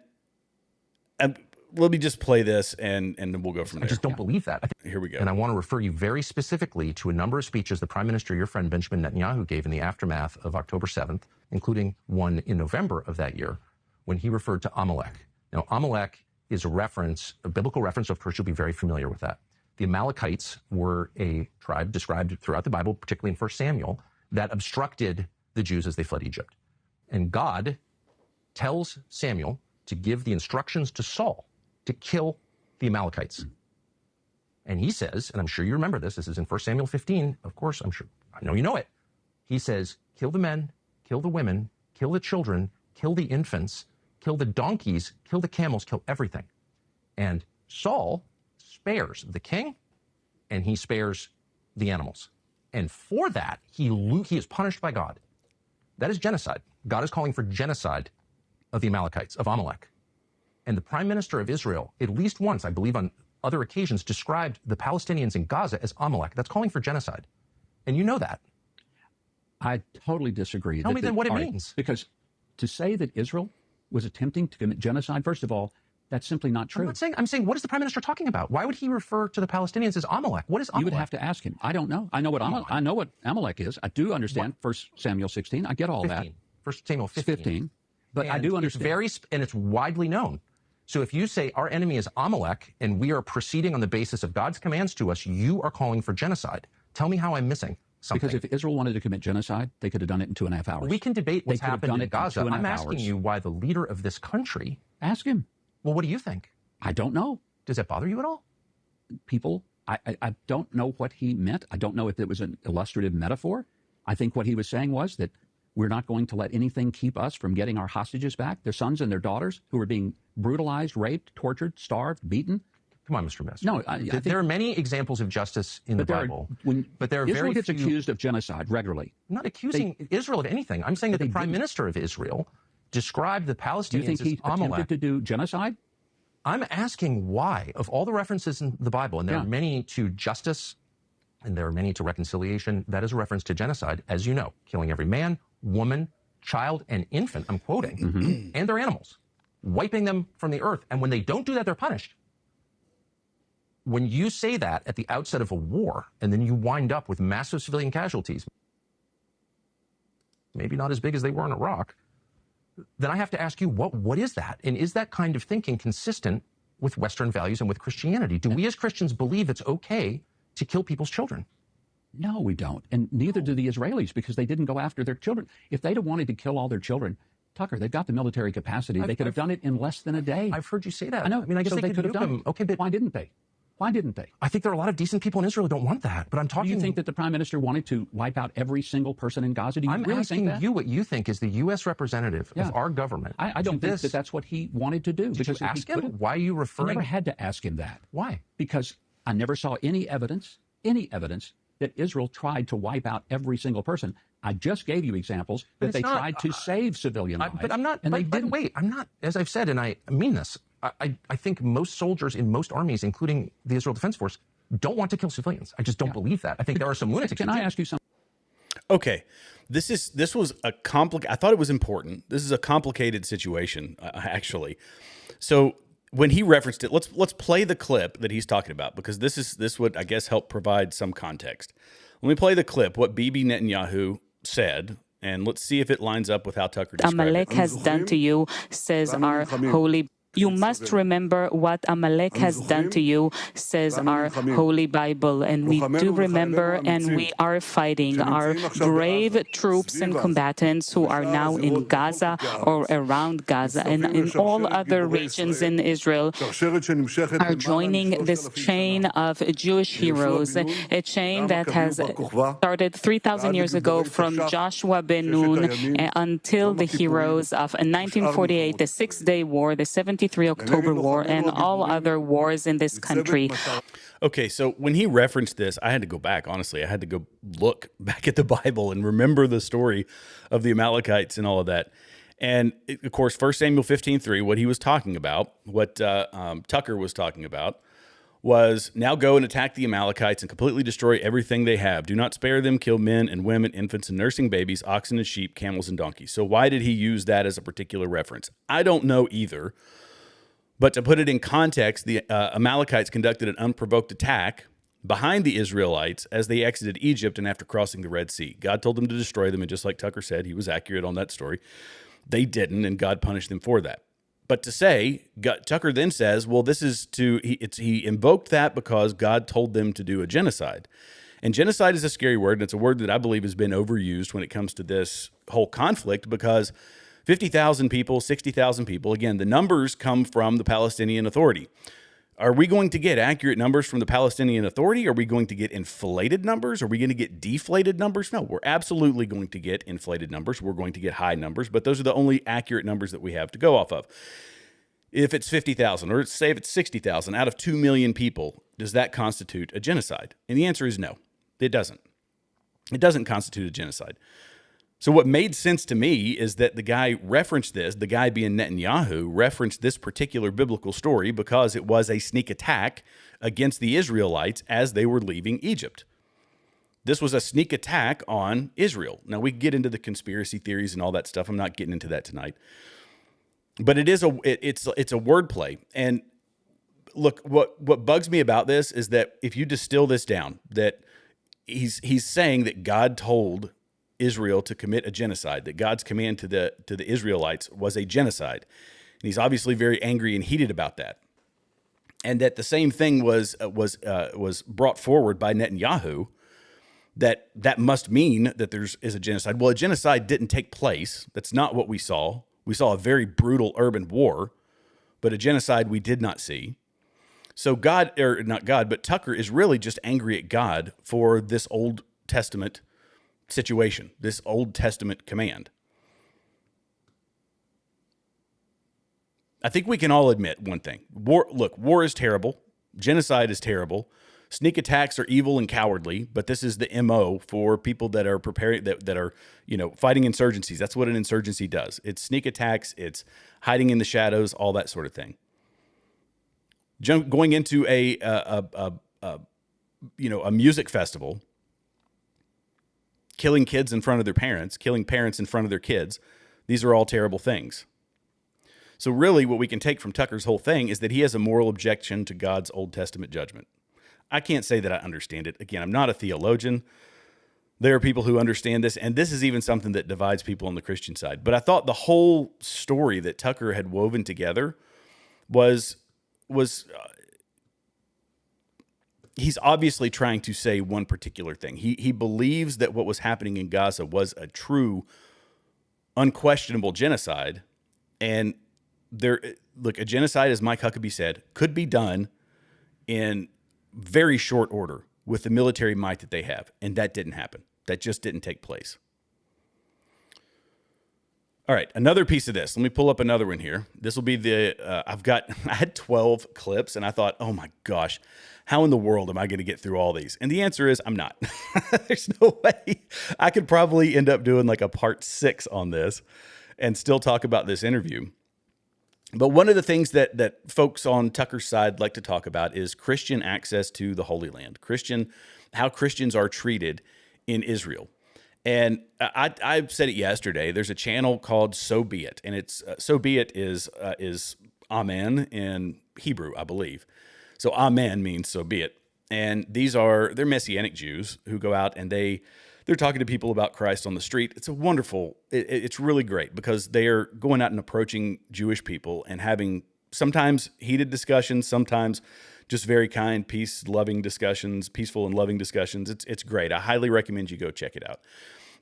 let me just play this, and then we'll go from there. I just don't believe that. Here we go. And I want to refer you very specifically to a number of speeches the Prime Minister, your friend Benjamin Netanyahu, gave in the aftermath of October 7th, including one in November of that year, when he referred to Amalek. Now, Amalek is a biblical reference, of course you'll be very familiar with that. The Amalekites were a tribe described throughout the Bible, particularly in 1 Samuel, that obstructed the Jews as they fled Egypt. And God tells Samuel to give the instructions to Saul to kill the Amalekites. And he says, and I'm sure you remember this is in 1 Samuel 15, of course, I know you know it. He says, kill the men, kill the women, kill the children, kill the infants, kill the donkeys, kill the camels, kill everything. And Saul spares the king, and he spares the animals. And for that, he is punished by God. That is genocide. God is calling for genocide of the Amalekites, of Amalek. And the Prime Minister of Israel, at least once, I believe on other occasions, described the Palestinians in Gaza as Amalek. That's calling for genocide. And you know that. I totally disagree. Tell me then what it means. Because to say that Israel was attempting to commit genocide, first of all, that's simply not true. I'm saying, what is the Prime Minister talking about? Why would he refer to the Palestinians as Amalek? What is Amalek? You would have to ask him. I don't know. I know what Amalek is. I do understand 1 Samuel 16. I get all 15. that. 1 Samuel 15. But I do understand. And it's widely known. So if you say our enemy is Amalek and we are proceeding on the basis of God's commands to us, you are calling for genocide. Tell me how I'm missing. something. Because if Israel wanted to commit genocide, they could have done it in 2.5 hours. We can debate what's They could have happened done in it in Gaza. 2.5 I'm asking hours. you why the leader of this country. Ask him. Well, what do you think? I don't know. Does that bother you at all? People, I don't know what he meant. I don't know if it was an illustrative metaphor. I think what he was saying was that we're not going to let anything keep us from getting our hostages back, their sons and their daughters, who are being brutalized, raped, tortured, starved, beaten. Come on, Mr. Messer. No, I think there are many examples of justice in the Bible. But there are Israel very gets few. accused of genocide regularly. I'm not accusing Israel of anything. I'm saying that the prime minister of Israel described the Do you Palestinians think he as Amalek. attempted to do genocide? I'm asking why, of all the references in the Bible, and there are many to justice and there are many to reconciliation, that is a reference to genocide, as you know, killing every man, woman, child, and infant, I'm quoting, and their animals, wiping them from the earth. And when they don't do that, they're punished. When you say that at the outset of a war, and then you wind up with massive civilian casualties, maybe not as big as they were in Iraq, then I have to ask you, what is that? And is that kind of thinking consistent with Western values and with Christianity? Do we as Christians believe it's okay to kill people's children? No, we don't. And neither do the Israelis, because they didn't go after their children. If they'd have wanted to kill all their children, Tucker, they've got the military capacity. They could have done it in less than a day. I've heard you say that. I know. I mean, I guess so they could have done them. it. Okay, but why didn't they? Why didn't they? I think there are a lot of decent people in Israel who don't want that. But I'm talking. Do you think that the prime minister wanted to wipe out every single person in Gaza? Do you I'm really asking think that? you what you think is the U.S. representative Yeah. of our government. I don't think that that's what he wanted to do. Did because you if ask he him? could've- Why are you I referring? never had to ask him that. Why? Because I never saw any evidence that Israel tried to wipe out every single person. I just gave you examples But that they it's not- tried to save civilian lives. But I'm not. And they By the didn't. way, I'm not. As I've said, and I mean this. I think most soldiers in most armies, including the Israel Defense Force, don't want to kill civilians. I just don't believe that. I think there are some lunatics. Can who I do. ask you something? Okay, this was a I thought it was important. This is a complicated situation, actually. So when he referenced it, let's play the clip that he's talking about, because this would, I guess, help provide some context. Let me play the clip, what Bibi Netanyahu said, and let's see if it lines up with how Tucker described Amalek it. has done to you, says our holy. You must remember what Amalek has done to you, says our Holy Bible. And we do remember, and we are fighting our brave troops and combatants who are now in Gaza or around Gaza and in all other regions in Israel are joining this chain of Jewish heroes, a chain that has started 3,000 years ago from Joshua ben Nun until the heroes of 1948, the Six-Day War, the 73 October War, and all other wars in this country. Okay, so when he referenced this, I had to go back, honestly. I had to go look back at the Bible and remember the story of the Amalekites and all of that. And, of course, 1 Samuel 15:3, what he was talking about, what Tucker was talking about, was now go and attack the Amalekites and completely destroy everything they have. Do not spare them, kill men and women, infants and nursing babies, oxen and sheep, camels and donkeys. So why did he use that as a particular reference? I don't know either. But to put it in context, the Amalekites conducted an unprovoked attack behind the Israelites as they exited Egypt and after crossing the Red Sea. God told them to destroy them, and just like Tucker said, he was accurate on that story. They didn't, and God punished them for that. But to say, Tucker then says, well, this is he invoked that because God told them to do a genocide. And genocide is a scary word, and it's a word that I believe has been overused when it comes to this whole conflict, because 50,000 people, 60,000 people, again, the numbers come from the Palestinian Authority. Are we going to get accurate numbers from the Palestinian Authority? Are we going to get inflated numbers? Are we going to get deflated numbers? No, we're absolutely going to get inflated numbers. We're going to get high numbers, but those are the only accurate numbers that we have to go off of. If it's 50,000, or say if it's 60,000 out of 2 million people, does that constitute a genocide? And the answer is no, it doesn't. It doesn't constitute a genocide. So what made sense to me is that the guy referenced this, the guy being Netanyahu, referenced this particular biblical story because it was a sneak attack against the Israelites as they were leaving Egypt. This was a sneak attack on Israel. Now, we can get into the conspiracy theories and all that stuff. I'm not getting into that tonight. But it's a wordplay. And look, what bugs me about this is that if you distill this down, that he's saying that God told Israel to commit a genocide, that God's command to the Israelites was a genocide. And he's obviously very angry and heated about that. And that the same thing was brought forward by Netanyahu, that must mean that is a genocide. Well, a genocide didn't take place. That's not what we saw. We saw a very brutal urban war, but a genocide we did not see. So God, or not God, but Tucker is really just angry at God for this Old Testament situation, this Old Testament command. I think we can all admit one thing. War is terrible. Genocide is terrible. Sneak attacks are evil and cowardly, but this is the MO for people that are preparing, that are, fighting insurgencies. That's what an insurgency does. It's sneak attacks. It's hiding in the shadows, all that sort of thing. Going into a music festival, killing kids in front of their parents, killing parents in front of their kids. These are all terrible things. So really what we can take from Tucker's whole thing is that he has a moral objection to God's Old Testament judgment. I can't say that I understand it. Again, I'm not a theologian. There are people who understand this, and this is even something that divides people on the Christian side. But I thought the whole story that Tucker had woven together was he's obviously trying to say one particular thing. He believes that what was happening in Gaza was a true, unquestionable genocide. And a genocide, as Mike Huckabee said, could be done in very short order with the military might that they have. And that didn't happen. That just didn't take place. All right, another piece of this. Let me pull up another one here. This will be I had 12 clips, and I thought, oh my gosh, how in the world am I going to get through all these? And the answer is I'm not. There's no way. I could probably end up doing like a part 6 on this and still talk about this interview. But one of the things that folks on Tucker's side like to talk about is Christian access to the Holy Land, how Christians are treated in Israel. And I said it yesterday. There's a channel called So Be It, and it's So Be It is Amen in Hebrew, I believe. So Amen means so be it. And they're Messianic Jews who go out and they're talking to people about Christ on the street. It's it's really great because they are going out and approaching Jewish people and having sometimes heated discussions, sometimes just very kind, peaceful and loving discussions. It's great. I highly recommend you go check it out.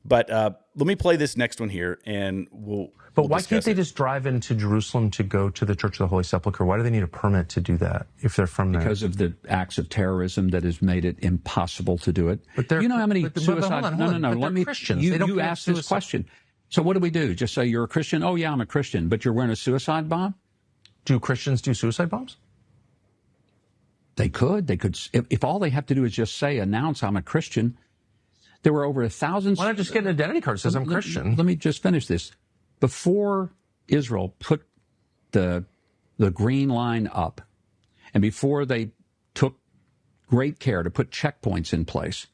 But let me play this next one here, and we'll why can't they just drive into Jerusalem to go to the Church of the Holy Sepulchre? Why do they need a permit to do that if they're from there? Because of the acts of terrorism that has made it impossible to do it. But you know how many suicides? No. Let me. Christians. You asked this question. So what do we do? Just say you're a Christian? Oh yeah, I'm a Christian, but you're wearing a suicide bomb? Do Christians do suicide bombs? They could. If all they have to do is just announce I'm a Christian. There were over 1,000. Why not just get an identity card that says I'm Christian? Let me just finish this. Before Israel put the green line up, and before they took great care to put checkpoints in place,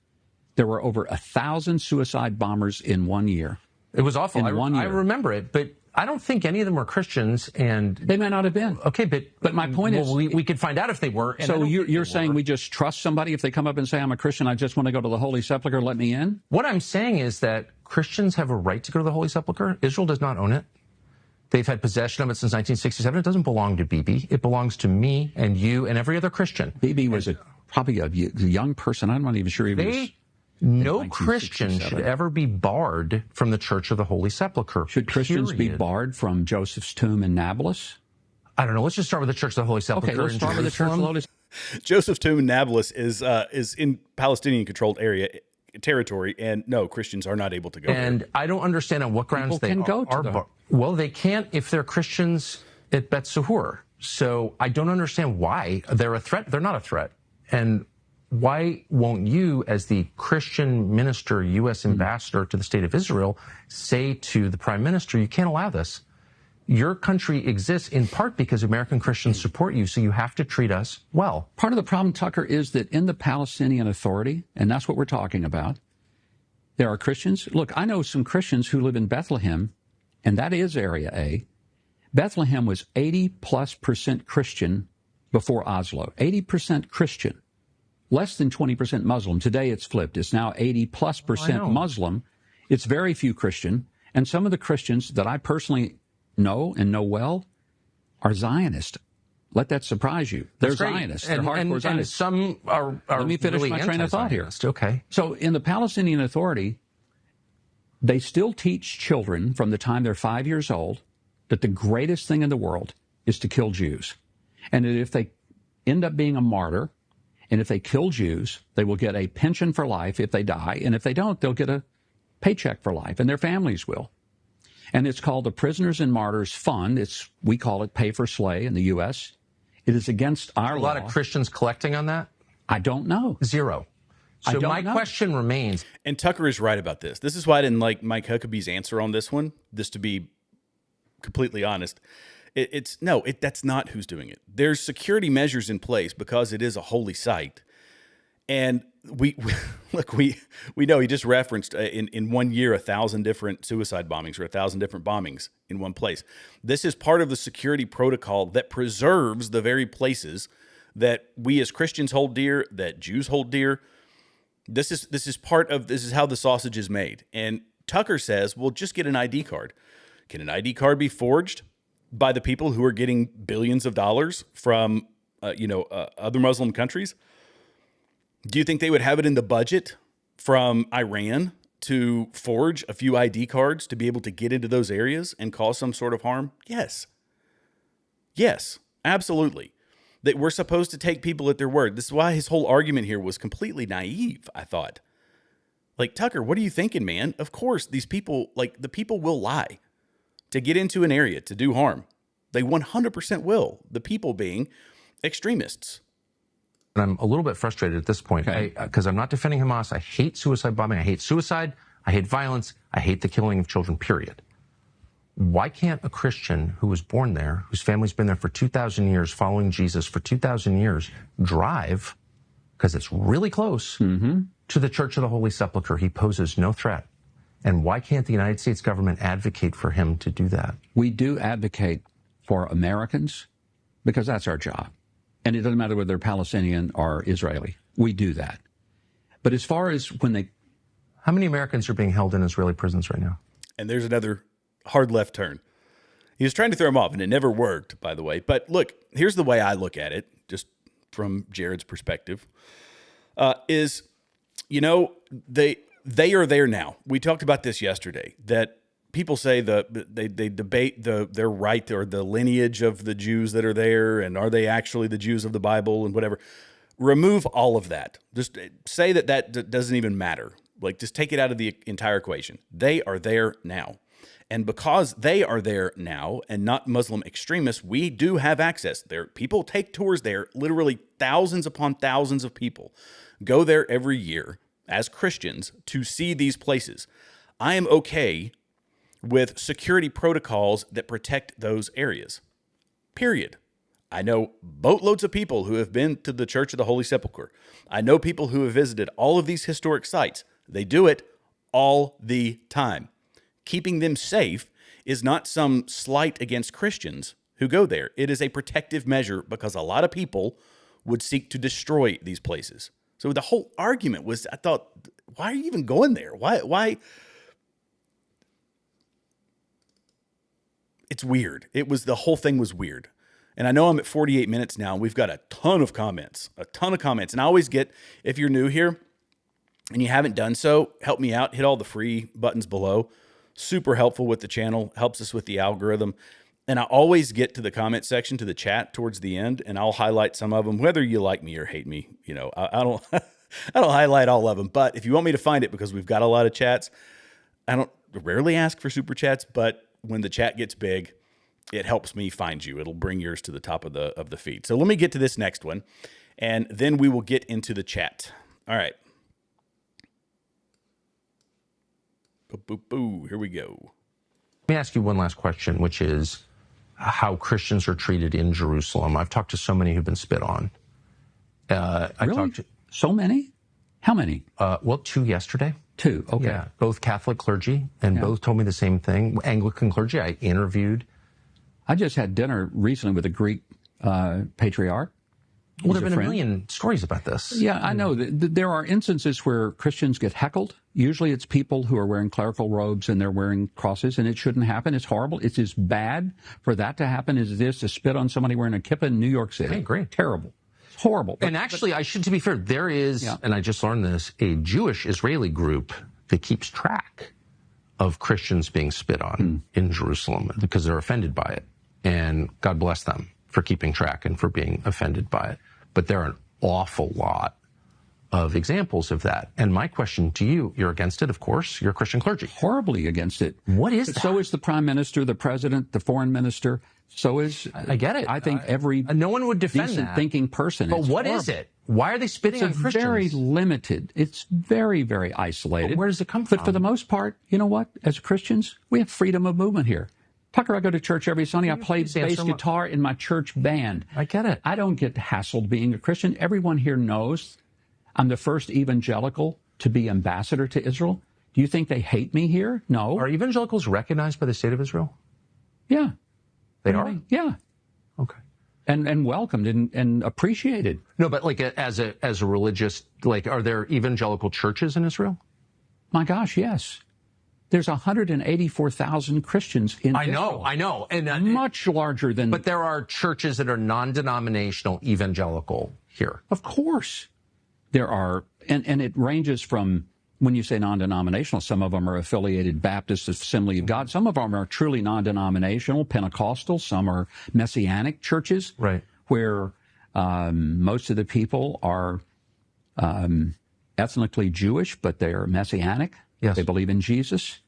there were over 1,000 suicide bombers in 1 year. It was awful. I remember it, but I don't think any of them were Christians, and they may not have been. Okay, but my point is, we could find out if they were. So you're saying we just trust somebody if they come up and say I'm a Christian, I just want to go to the Holy Sepulchre, let me in? What I'm saying is that Christians have a right to go to the Holy Sepulchre. Israel does not own it. They've had possession of it since 1967. It doesn't belong to Bibi. It belongs to me and you and every other Christian. Bibi was probably a young person. I'm not even sure he was. No Christian should ever be barred from the Church of the Holy Sepulchre. Should Christians be barred from Joseph's tomb in Nablus? I don't know. Let's just start with the Church of the Holy Sepulchre. Okay, let's start with the Church of the Holy Sepulchre. Joseph's tomb in Nablus is in Palestinian-controlled territory, and no, Christians are not able to go there. And I don't understand on what grounds they are. Well, they can't if they're Christians at Bet Sahur. So I don't understand why they're a threat. They're not a threat. And why won't you, as the Christian minister, U.S. ambassador to the state of Israel, say to the prime minister, you can't allow this? Your country exists in part because American Christians support you, so you have to treat us well. Part of the problem, Tucker, is that in the Palestinian Authority, and that's what we're talking about, there are Christians. Look, I know some Christians who live in Bethlehem, and that is Area A. Bethlehem was 80+% Christian before Oslo. 80% Christian. Less than 20% Muslim. Today it's flipped. It's now 80+% Muslim. It's very few Christian. And some of the Christians that I personally know and know well are Zionist. Let that surprise you. They're That's great. Zionists. They're And, hardcore and Zionists. some are Let me finish really my train of thought here. anti-Zionist. Okay. So in the Palestinian Authority, they still teach children from the time they're 5 years old that the greatest thing in the world is to kill Jews. And that if they end up being a martyr, and if they kill Jews, they will get a pension for life if they die. And if they don't, they'll get a paycheck for life, and their families will. And it's called the Prisoners and Martyrs Fund. We call it Pay for Slay in the U.S. It is against our law. A lot of Christians collecting on that? I don't know. Zero. I So don't my know. question remains. And Tucker is right about this. This is why I didn't like Mike Huckabee's answer on this one, just to be completely honest. That's not who's doing it. There's security measures in place because it is a holy site. And we know he just referenced in 1 year 1,000 different suicide bombings or 1,000 different bombings in one place. This is part of the security protocol that preserves the very places that we as Christians hold dear, that Jews hold dear. This is how the sausage is made. And Tucker says, well, just get an ID card. Can an ID card be forged by the people who are getting billions of dollars from other Muslim countries? Do you think they would have it in the budget from Iran to forge a few ID cards to be able to get into those areas and cause some sort of harm? Yes. Yes, absolutely. That we're supposed to take people at their word. This is why his whole argument here was completely naive, I thought. Like, Tucker, what are you thinking, man? Of course, these people, the people will lie to get into an area to do harm. They 100% will. The people being extremists. And I'm a little bit frustrated at this point because I'm not defending Hamas. I hate suicide bombing. I hate suicide. I hate violence. I hate the killing of children, period. Why can't a Christian who was born there, whose family's been there for 2,000 years, following Jesus for 2,000 years, drive, because it's really close, to the Church of the Holy Sepulchre? He poses no threat. And why can't the United States government advocate for him to do that? We do advocate for Americans because that's our job. And it doesn't matter whether they're Palestinian or Israeli. We do that. But as far as when they... How many Americans are being held in Israeli prisons right now? And there's another hard left turn. He was trying to throw him off, and it never worked, by the way. But look, here's the way I look at it, just from Jared's perspective, they are there now. We talked about this yesterday, that people say they debate their right or the lineage of the Jews that are there, and are they actually the Jews of the Bible and whatever. Remove all of that. Just say that doesn't even matter. Just take it out of the entire equation. They are there now. And because they are there now and not Muslim extremists, we do have access there. People take tours there. Literally thousands upon thousands of people go there every year as Christians to see these places. I am okay with security protocols that protect those areas. Period. I know boatloads of people who have been to the Church of the Holy Sepulchre. I know people who have visited all of these historic sites. They do it all the time. Keeping them safe is not some slight against Christians who go there. It is a protective measure because a lot of people would seek to destroy these places. So the whole argument was, I thought, why are you even going there? Why? It's weird. The whole thing was weird. And I know I'm at 48 minutes now. We've got a ton of comments. And I always get, if you're new here and you haven't done so, help me out. Hit all the free buttons below. Super helpful with the channel. Helps us with the algorithm. And I always get to the comment section, to the chat towards the end, and I'll highlight some of them, whether you like me or hate me. I don't I don't highlight all of them. But if you want me to find it, because we've got a lot of chats, I don't rarely ask for super chats, but when the chat gets big, it helps me find you. It'll bring yours to the top of the feed. So let me get to this next one, and then we will get into the chat. All right. Here we go. Let me ask you one last question, which is how Christians are treated in Jerusalem. I've talked to so many who've been spit on. Really? So many? How many? Well, 2 yesterday. 2, okay. Yeah, both Catholic clergy, and both told me the same thing. Anglican clergy, I interviewed. I just had dinner recently with a Greek patriarch, Well, there have been a million stories about this. Yeah, I know. There are instances where Christians get heckled. Usually it's people who are wearing clerical robes and they're wearing crosses, and it shouldn't happen. It's horrible. It's as bad for that to happen as it is to spit on somebody wearing a kippah in New York City. I agree. Terrible. It's horrible. And actually, to be fair, there is, and I just learned this, a Jewish Israeli group that keeps track of Christians being spit on in Jerusalem because they're offended by it. And God bless them for keeping track and for being offended by it. But there are an awful lot of examples of that. And my question to you, you're against it, of course. You're a Christian clergy. Horribly against it. What is that? So is the prime minister, the president, the foreign minister. So is... I get it. I think every no one would defend decent that. thinking person. But what is it? Why are they spitting on Christians? It's very limited. It's very, very isolated. But where does it come from? But for the most part, you know what? As Christians, we have freedom of movement here. Tucker, I go to church every Sunday. I play bass guitar in my church band. I get it. I don't get hassled being a Christian. Everyone here knows I'm the first evangelical to be ambassador to Israel. Do you think they hate me here? No. Are evangelicals recognized by the state of Israel? Yeah. They are? Yeah. Okay. And welcomed and appreciated. No, but like as a religious, like, are there evangelical churches in Israel? My gosh, yes. There's 184,000 Christians in Israel. I know. And much larger than... But there are churches that are non-denominational evangelical here. Of course. There are, and it ranges from, when you say non-denominational, some of them are affiliated Baptist Assembly of God. Some of them are truly non-denominational, Pentecostal. Some are Messianic churches, right, where most of the people are ethnically Jewish, but they are Messianic. Yes. They believe in Jesus.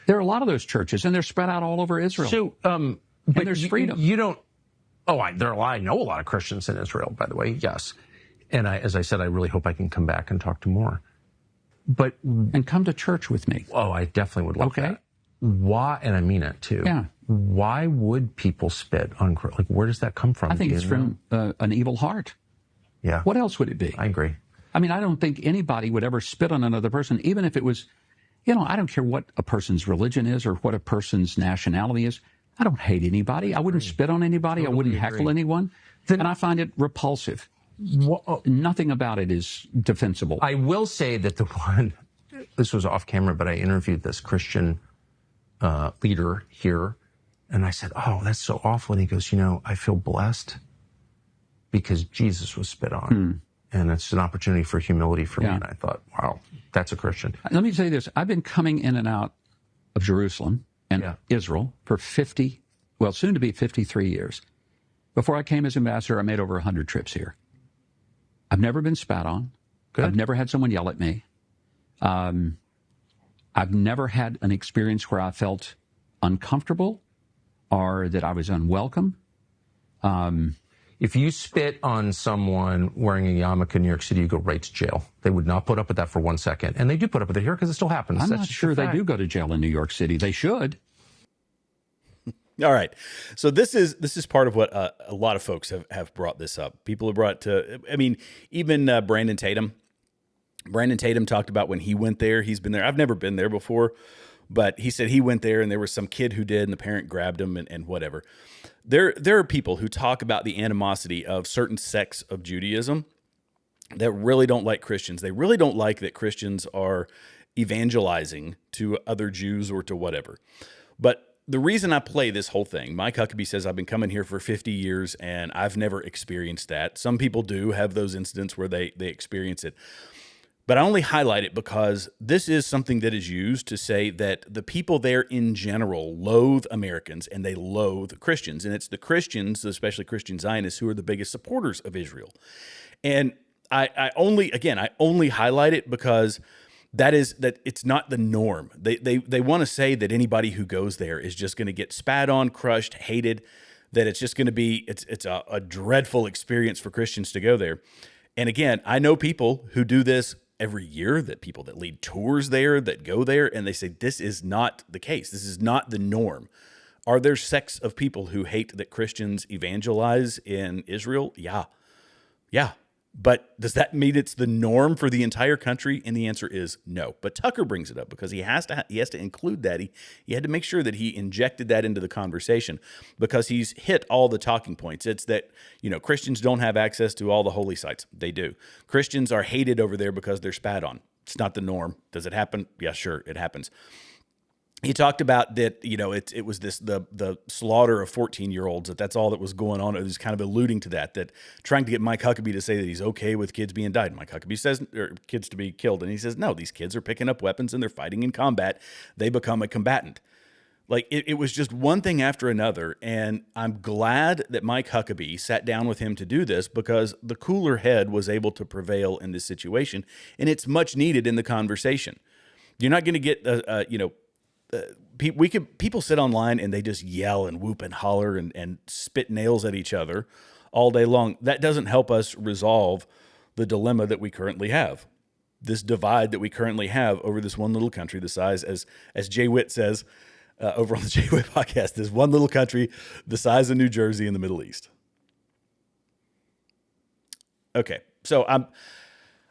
There are a lot of those churches, and they're spread out all over Israel. So, but there's freedom. You don't... Oh, I know a lot of Christians in Israel, by the way, yes. And as I said, I really hope I can come back and talk to more. But... And come to church with me. Oh, I definitely would love that. Why, and I mean it too. Yeah. Why would people spit on... Like, where does that come from? I think it's from an evil heart. Yeah. What else would it be? I agree. I mean, I don't think anybody would ever spit on another person, even if it was, you know, I don't care what a person's religion is or what a person's nationality is. I don't hate anybody. I wouldn't spit on anybody. Totally I wouldn't heckle anyone. And I find it repulsive. Nothing about it is defensible. I will say that this was off camera, but I interviewed this Christian leader here, and I said, "Oh, that's so awful." And he goes, "You know, I feel blessed because Jesus was spit on. And it's an opportunity for humility for me." And I thought, wow, that's a Christian. Let me tell you this. I've been coming in and out of Jerusalem and Israel for soon to be 53 years. Before I came as ambassador, I made over 100 trips here. I've never been spat on. Good. I've never had someone yell at me. I've never had an experience where I felt uncomfortable or that I was unwelcome. If you spit on someone wearing a yarmulke in New York City, you go right to jail. They would not put up with that for 1 second. And they do put up with it here because it still happens. I'm not sure they do go to jail in New York City. They should. All right. So this is part of what a lot of folks have brought this up. People have brought to, I mean, even Brandon Tatum. Brandon Tatum talked about when he went there. He's been there. I've never been there before, but he said he went there and there was some kid who did and the parent grabbed him and whatever. There are people who talk about the animosity of certain sects of Judaism that really don't like Christians. They really don't like that Christians are evangelizing to other Jews or to whatever. But the reason I play this whole thing, Mike Huckabee says I've been coming here for 50 years and I've never experienced that. Some people do have those incidents where they experience it. But I only highlight it because this is something that is used to say that the people there in general loathe Americans and they loathe Christians. And it's the Christians, especially Christian Zionists, who are the biggest supporters of Israel. And I only highlight it because that it's not the norm. They want to say that anybody who goes there is just going to get spat on, crushed, hated, that it's just going to be, it's a dreadful experience for Christians to go there. And again, I know people who do this every year, that people that lead tours there, that go there, and they say, this is not the case. This is not the norm. Are there sects of people who hate that Christians evangelize in Israel? Yeah. But does that mean it's the norm for the entire country? And the answer is no. But Tucker brings it up because he has to include that. He had to make sure that he injected that into the conversation because he's hit all the talking points. It's that, Christians don't have access to all the holy sites. They do. Christians are hated over there because they're spat on. It's not the norm. Does it happen? Yeah, sure, it happens. He talked about that, it was the slaughter of 14-year-olds, that's all that was going on. It was kind of alluding to that trying to get Mike Huckabee to say that he's okay with kids being died. Mike Huckabee says, or kids to be killed. And he says, no, these kids are picking up weapons and they're fighting in combat. They become a combatant. Like it was just one thing after another. And I'm glad that Mike Huckabee sat down with him to do this because the cooler head was able to prevail in this situation. And it's much needed in the conversation. You're not going to get, people sit online and they just yell and whoop and holler and spit nails at each other all day long. That doesn't help us resolve the dilemma that we currently have, this divide that we currently have over this one little country, the size, as Jay Witt says over on the Jay Witt podcast, this one little country the size of New Jersey in the Middle East. Okay, so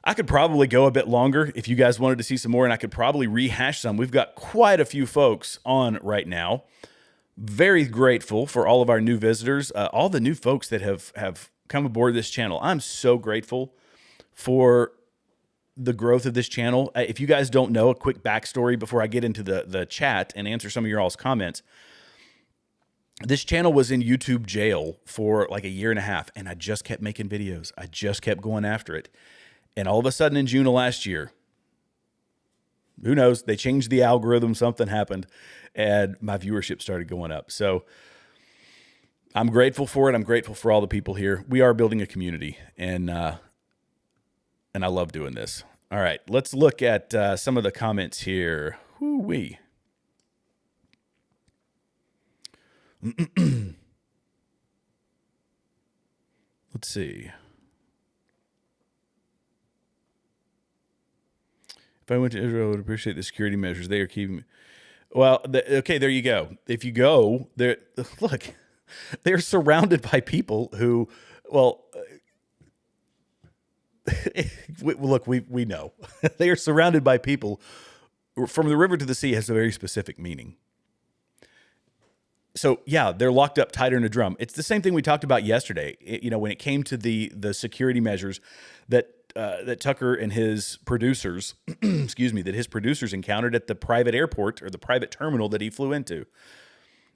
I could probably go a bit longer if you guys wanted to see some more, and I could probably rehash some. We've got quite a few folks on right now. Very grateful for all of our new visitors, all the new folks that have come aboard this channel. I'm so grateful for the growth of this channel. If you guys don't know, a quick backstory before I get into the chat and answer some of your all's comments. This channel was in YouTube jail for like a year and a half, and I just kept making videos. I just kept going after it. And all of a sudden in June of last year, who knows, they changed the algorithm, something happened, and my viewership started going up. So I'm grateful for it. I'm grateful for all the people here. We are building a community, and I love doing this. All right, let's look at some of the comments here. Whoo-wee. Let's see. If I went to Israel, I would appreciate the security measures they are keeping. Well, okay, there you go. If you go there, look, they're surrounded by people who, well, look, we know they are surrounded by people. From the river to the sea has a very specific meaning. So yeah, they're locked up tighter in a drum. It's the same thing we talked about yesterday. When it came to the security measures that Tucker and his producers, that his producers encountered at the private airport or the private terminal that he flew into.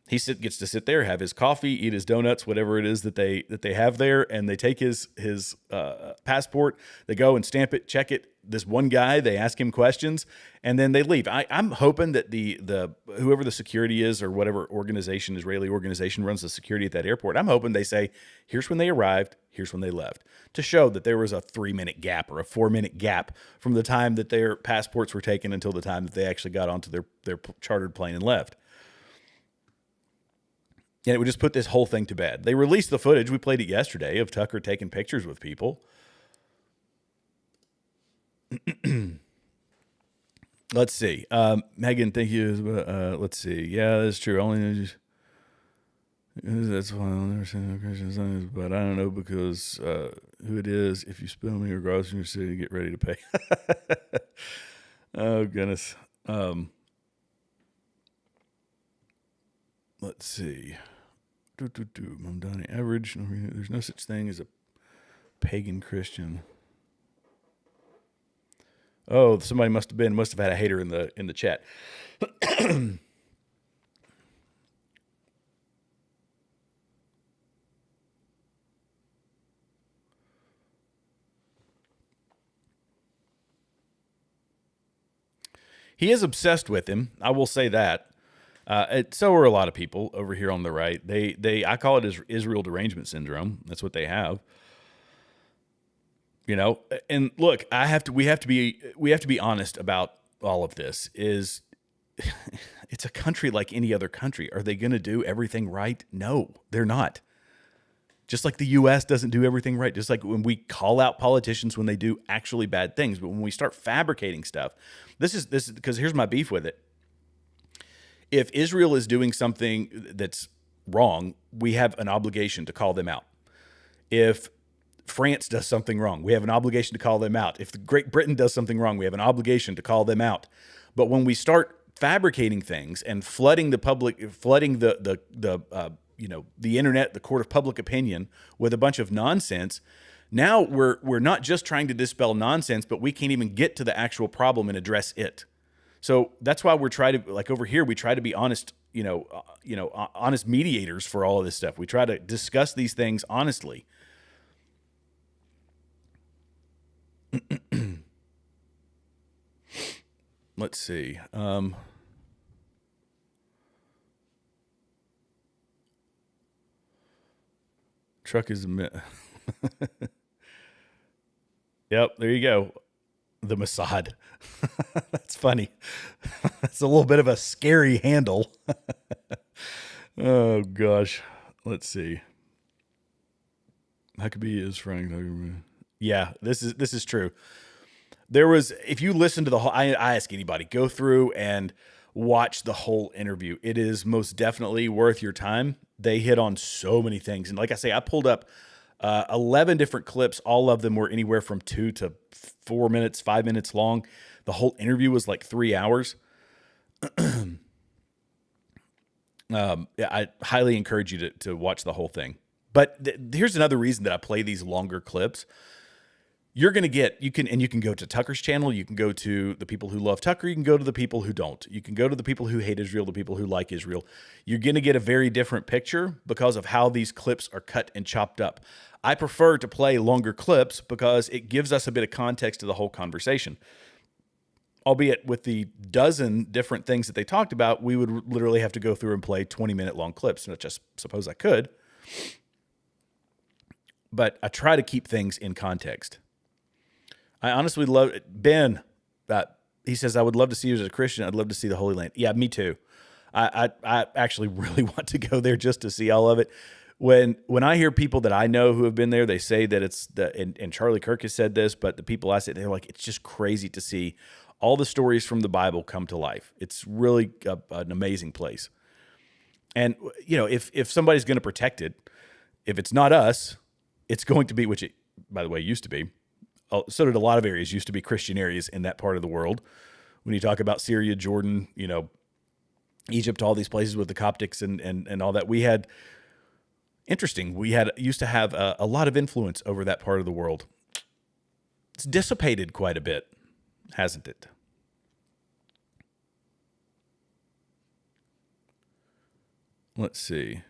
He gets to sit there, have his coffee, eat his donuts, whatever it is that they have there, and they take his passport. They go and stamp it, check it. This one guy, they ask him questions, and then they leave. I'm hoping that the whoever the security is or whatever organization, Israeli organization runs the security at that airport, I'm hoping they say, here's when they arrived, here's when they left, to show that there was a 3-minute gap or a 4-minute gap from the time that their passports were taken until the time that they actually got onto their chartered plane and left. And it would just put this whole thing to bed. They released the footage. We played it yesterday of Tucker taking pictures with people. Let's see. Megan, thank you. Let's see. Yeah, that's true. That's why I'll never say no Christians, but I don't know because who it is. If you spill me or gross in your city, get ready to pay. Oh, goodness. Let's see. Mamdani average. There's no such thing as a pagan Christian. Oh, somebody must have had a hater in the chat. He is obsessed with him. I will say that. So are a lot of people over here on the right. I call it Israel derangement syndrome. That's what they have. And look, we have to be honest about all of this. It's a country like any other country. Are they going to do everything right? No, they're not. Just like the U.S. doesn't do everything right. Just like when we call out politicians when they do actually bad things, but when we start fabricating stuff, this is because here's my beef with it. If Israel is doing something that's wrong, we have an obligation to call them out. If France does something wrong, we have an obligation to call them out. If Great Britain does something wrong, we have an obligation to call them out. But when we start fabricating things and flooding the public, flooding the internet, the court of public opinion with a bunch of nonsense, now we're not just trying to dispel nonsense, but we can't even get to the actual problem and address it. So that's why we're trying to, like over here, we try to be honest, honest mediators for all of this stuff. We try to discuss these things honestly. Let's see. Truck is Yep, there you go. The Mossad. That's funny. That's a little bit of a scary handle. Oh gosh. Let's see. Huckabee is Frank. Yeah, this is true. There was, if you listen to the whole, I ask anybody, go through and watch the whole interview. It is most definitely worth your time. They hit on so many things. And like I say, I pulled up 11 different clips. All of them were anywhere from 2 to 4 minutes, 5 minutes long. The whole interview was like 3 hours. I highly encourage you to watch the whole thing. But here's another reason that I play these longer clips. You're going to get, you can go to Tucker's channel. You can go to the people who love Tucker. You can go to the people who don't. You can go to the people who hate Israel, the people who like Israel. You're going to get a very different picture because of how these clips are cut and chopped up. I prefer to play longer clips because it gives us a bit of context to the whole conversation. Albeit with the dozen different things that they talked about, we would literally have to go through and play 20-minute long clips. And I just suppose I could. But I try to keep things in context. I honestly love it. Ben. He says, I would love to see you as a Christian. I'd love to see the Holy Land. Yeah, me too. I actually really want to go there just to see all of it. When I hear people that I know who have been there, they say that it's and Charlie Kirk has said this, but the people I say, they're like, it's just crazy to see all the stories from the Bible come to life. It's really an amazing place. And, if somebody's going to protect it, if it's not us, it's going to be, which it, by the way, used to be. So did a lot of areas, used to be Christian areas in that part of the world. When you talk about Syria, Jordan, Egypt, all these places with the Coptics and all that, we used to have a lot of influence over that part of the world. It's dissipated quite a bit, hasn't it? Let's see.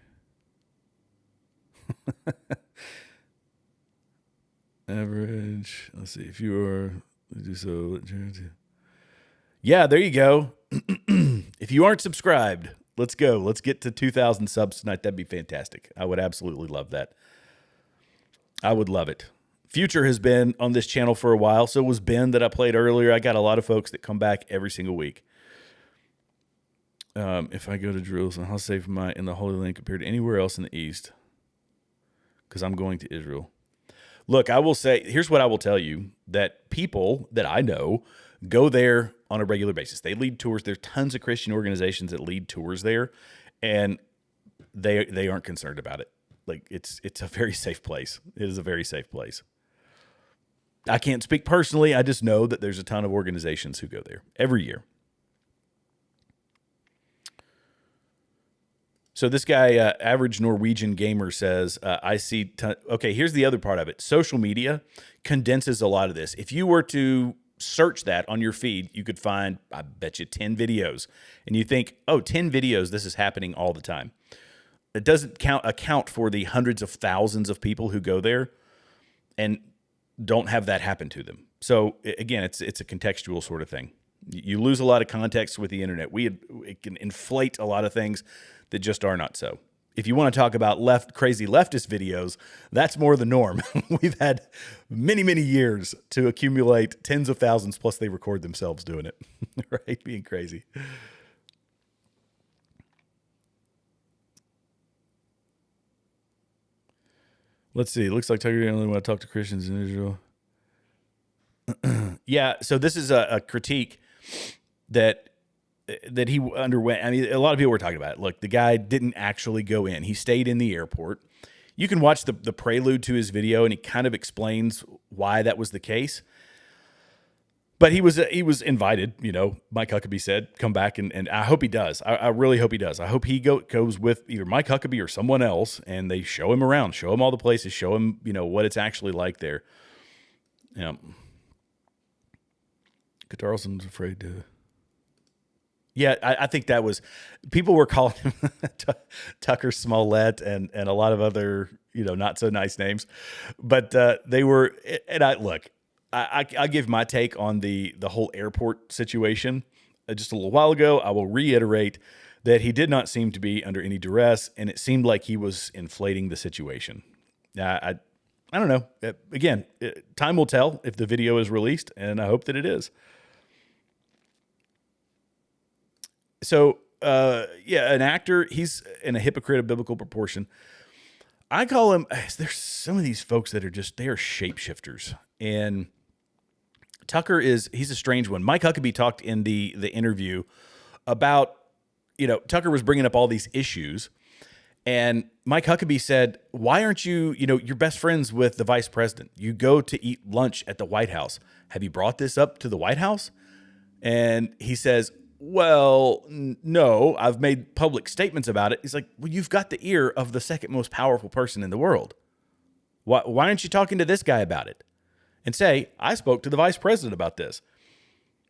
Average. Let's see. If you are, do so. Yeah, there you go. If you aren't subscribed, let's go. Let's get to 2,000 subs tonight. That'd be fantastic. I would absolutely love that. I would love it. Future has been on this channel for a while. So was Ben that I played earlier. I got a lot of folks that come back every single week. If I go to Jerusalem, how safe am I in the Holy Land compared to anywhere else in the East? Because I'm going to Israel. Look, I will say, here's what I will tell you, that people that I know go there on a regular basis. They lead tours. There are tons of Christian organizations that lead tours there, and they aren't concerned about it. Like, it's a very safe place. It is a very safe place. I can't speak personally. I just know that there's a ton of organizations who go there every year. So this guy, Average Norwegian Gamer, says, I see... Okay, here's the other part of it. Social media condenses a lot of this. If you were to search that on your feed, you could find, I bet you, 10 videos. And you think, 10 videos, this is happening all the time. It doesn't account for the hundreds of thousands of people who go there and don't have that happen to them. So, again, it's a contextual sort of thing. You lose a lot of context with the internet. It can inflate a lot of things that just are not so. If you want to talk about crazy leftist videos, that's more the norm. We've had many, many years to accumulate tens of thousands, plus they record themselves doing it, right? Being crazy. Let's see. It looks like Tucker only want to talk to Christians in Israel. Yeah, so this is a critique that he underwent. I mean, a lot of people were talking about it. Look, the guy didn't actually go in. He stayed in the airport. You can watch the prelude to his video, and he kind of explains why that was the case. But he was invited, Mike Huckabee said, come back, and I hope he does. I really hope he does. I hope he goes with either Mike Huckabee or someone else, and they show him around, show him all the places, show him, what it's actually like there. Yeah. Carlson's afraid to... Yeah, I think that was... People were calling him Tucker Smollett and a lot of other, not so nice names. But they were... And I give my take on the whole airport situation just a little while ago. I will reiterate that he did not seem to be under any duress, and it seemed like he was inflating the situation. I don't know. Again, time will tell if the video is released, and I hope that it is. So, an actor, he's in a hypocrite of biblical proportion. I call him, there's some of these folks that are they are shapeshifters, and Tucker he's a strange one. Mike Huckabee talked in the interview about, Tucker was bringing up all these issues, and Mike Huckabee said, why aren't you, you're best friends with the vice president. You go to eat lunch at the White House. Have you brought this up to the White House? And he says, well, no, I've made public statements about it. He's like, well, you've got the ear of the second most powerful person in the world. Why aren't you talking to this guy about it? And say, I spoke to the vice president about this.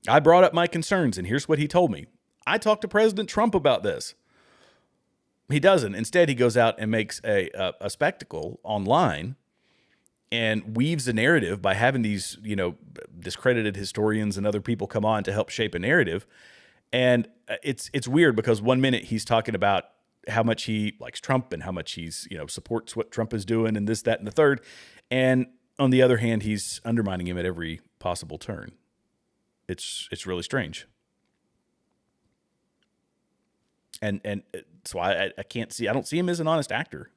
I brought up my concerns, and here's what he told me. I talked to President Trump about this. He doesn't. Instead, he goes out and makes a spectacle online and weaves a narrative by having these, discredited historians and other people come on to help shape a narrative. And it's weird because 1 minute he's talking about how much he likes Trump and how much he's, supports what Trump is doing and this, that, and the third. And on the other hand, he's undermining him at every possible turn. It's really strange. And so I don't see him as an honest actor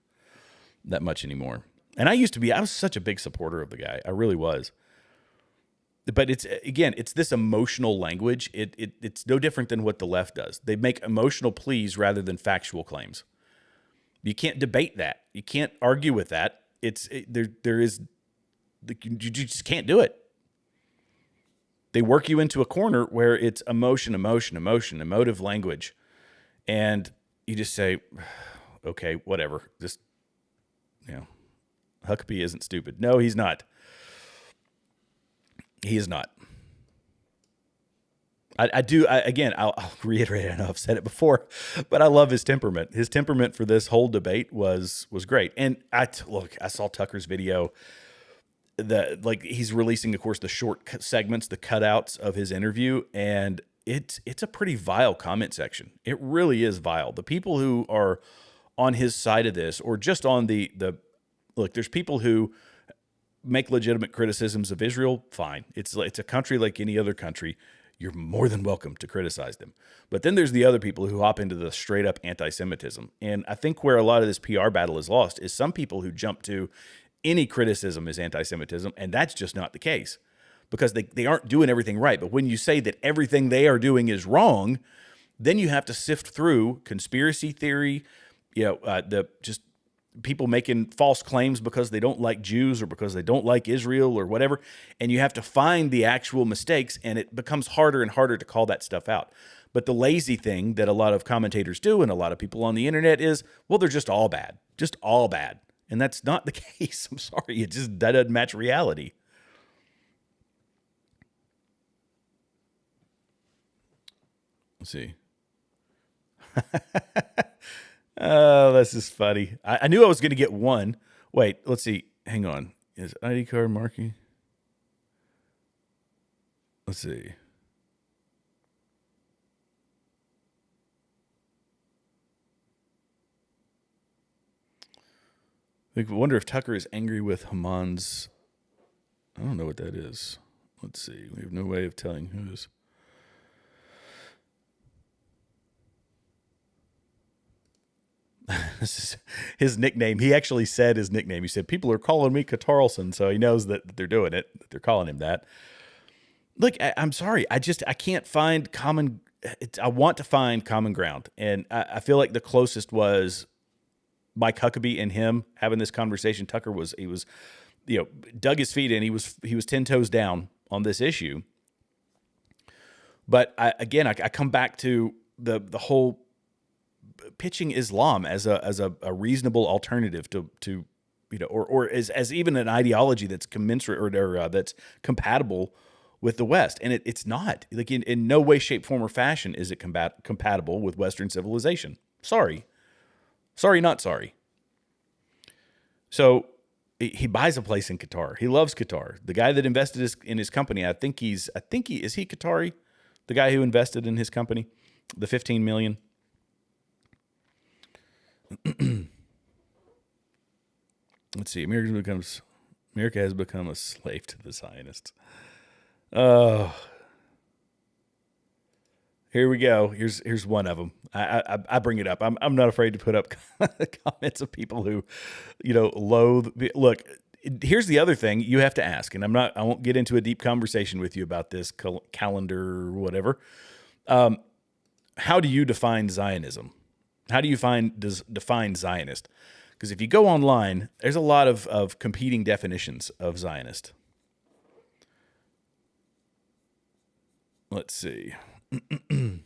that much anymore. And I was such a big supporter of the guy. I really was. But it's this emotional language. It's no different than what the left does. They make emotional pleas rather than factual claims. You can't debate that. You can't argue with that. You just can't do it. They work you into a corner where it's emotive language. And you just say, okay, whatever. Just, Huckabee isn't stupid. No, he's not. He is not. I'll reiterate, I know I've said it before, but I love his temperament. His temperament for this whole debate was great. And I saw Tucker's video. He's releasing, of course, the short segments, the cutouts of his interview, and it's a pretty vile comment section. It really is vile. The people who are on his side of this, or just on there's people who make legitimate criticisms of Israel. Fine, it's a country like any other country. You're more than welcome to criticize them. But then there's the other people who hop into the straight up anti-Semitism, and I think where a lot of this PR battle is lost is some people who jump to any criticism is anti-Semitism, and that's just not the case because they aren't doing everything right. But when you say that everything they are doing is wrong, then you have to sift through conspiracy theory, just people making false claims because they don't like Jews or because they don't like Israel or whatever, and you have to find the actual mistakes, and it becomes harder and harder to call that stuff out. But the lazy thing that a lot of commentators do and a lot of people on the internet is, well, they're just all bad. And that's not the case. I'm sorry. That doesn't match reality. Let's see. Oh, this is funny. I knew I was going to get one. Wait, let's see. Hang on. Is ID card marking? Let's see. I wonder if Tucker is angry with Haman's. I don't know what that is. Let's see. We have no way of telling whose. This is his nickname. He actually said his nickname. He said, people are calling me Carlson, so he knows that they're doing it, that they're calling him that. Look, I'm sorry. I can't find I want to find common ground. And I feel like the closest was Mike Huckabee and him having this conversation. Tucker dug his feet in. He was 10 toes down on this issue. But I come back to the whole pitching Islam as a reasonable alternative to or as even an ideology that's commensurate or that's compatible with the West. And it's not. Like in no way, shape, form, or fashion is it compatible with Western civilization. Sorry, not sorry. So he buys a place in Qatar. He loves Qatar. The guy that invested in his company, is he Qatari? The guy who invested in his company, the $15 million. Let's see. America has become a slave to the Zionists. Oh, here we go. Here's one of them. I bring it up. I'm not afraid to put up comments of people who, loathe. Look, here's the other thing you have to ask, and I won't get into a deep conversation with you about this calendar or whatever. How do you define Zionism? How do you define Zionist? Because if you go online, there's a lot of competing definitions of Zionist. Let's see. Isn't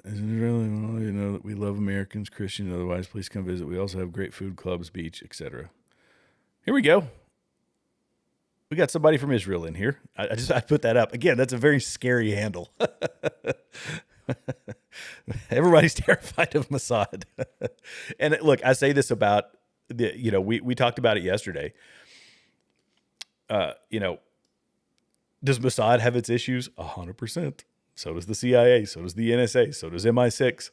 it really well, that we love Americans, Christian, otherwise, please come visit. We also have great food, clubs, beach, etc. Here we go. We got somebody from Israel in here. I put that up. Again, that's a very scary handle. Everybody's terrified of Mossad. And look, I say this about we talked about it yesterday. Does Mossad have its issues? 100%. So does the CIA. So does the NSA. So does MI6.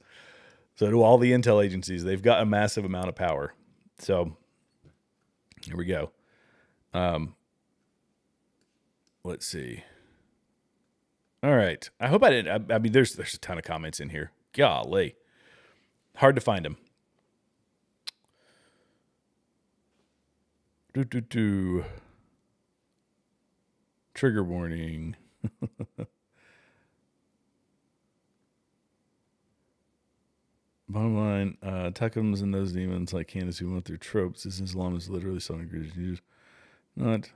So do all the intel agencies. They've got a massive amount of power. So here we go. Let's see. All right. I hope I didn't. I mean, there's a ton of comments in here. Golly. Hard to find them. Trigger warning. Bottom line, Tuckums and those demons like Candace who went through tropes. This Islam is literally selling Christian Jews. Not.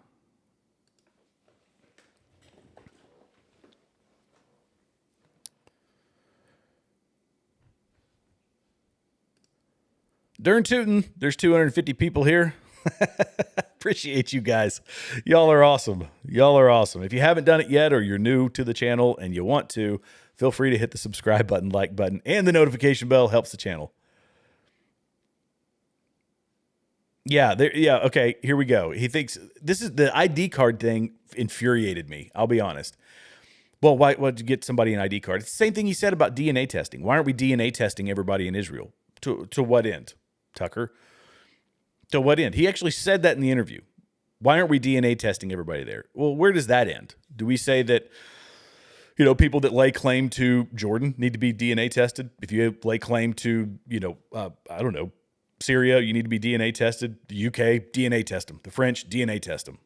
Darn tootin', there's 250 people here. Appreciate you guys. Y'all are awesome. If you haven't done it yet or you're new to the channel and you want to, feel free to hit the subscribe button, like button, and the notification bell. Helps the channel. Yeah, okay, here we go. He thinks this is the ID card thing infuriated me. I'll be honest. Well, why'd you get somebody an ID card? It's the same thing he said about DNA testing. Why aren't we DNA testing everybody in Israel? To what end, Tucker? To what end? He actually said that in the interview. Why aren't we DNA testing everybody there? Well, where does that end? Do we say that, people that lay claim to Jordan need to be DNA tested? If you lay claim to, I don't know, Syria, you need to be DNA tested. The UK, DNA test them. The French, DNA test them.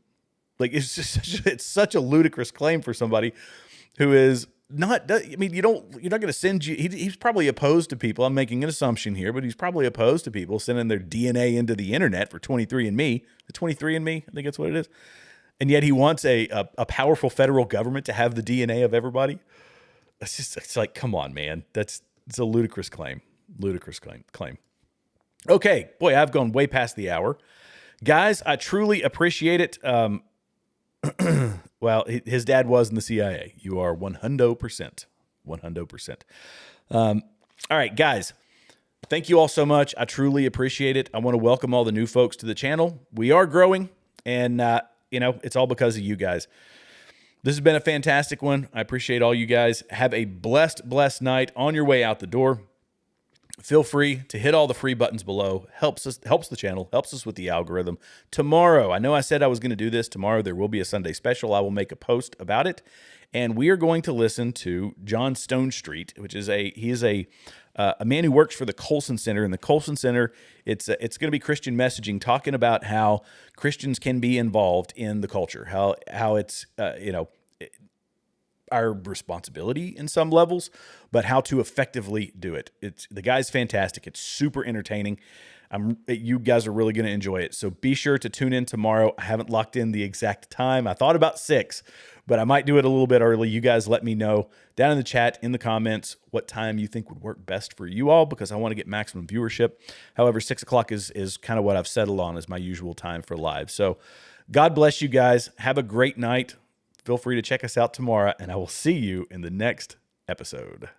Like, it's such a ludicrous claim for somebody who is not, I mean, you're not going to send you, he's probably opposed to people. I'm making an assumption here, but he's probably opposed to people sending their DNA into the internet for 23andMe. The 23andMe, I think that's what it is. And yet he wants a powerful federal government to have the DNA of everybody. It's like, come on, man. It's a ludicrous claim. Okay, boy, I've gone way past the hour. Guys, I truly appreciate it. Well, his dad was in the CIA. You are 100%. 100%. All right, guys, thank you all so much. I truly appreciate it. I want to welcome all the new folks to the channel. We are growing, and, it's all because of you guys. This has been a fantastic one. I appreciate all you guys. Have a blessed night on your way out the door. Feel free to hit all the free buttons below. Helps the channel, helps us with the algorithm. Tomorrow, I know I said I was going to do this. Tomorrow there will be a Sunday special. I will make a post about it. And we are going to listen to John Stonestreet, which is he is a man who works for the Carlson Center. And the Carlson Center, it's going to be Christian messaging, talking about how Christians can be involved in the culture, how it's, our responsibility in some levels, but how to effectively do it. The guy's fantastic. It's super entertaining. You guys are really going to enjoy it. So be sure to tune in tomorrow. I haven't locked in the exact time. I thought about 6, but I might do it a little bit early. You guys let me know down in the chat, in the comments, what time you think would work best for you all, because I want to get maximum viewership. However, 6 o'clock is kind of what I've settled on as my usual time for live. So God bless you guys. Have a great night. Feel free to check us out tomorrow, and I will see you in the next episode.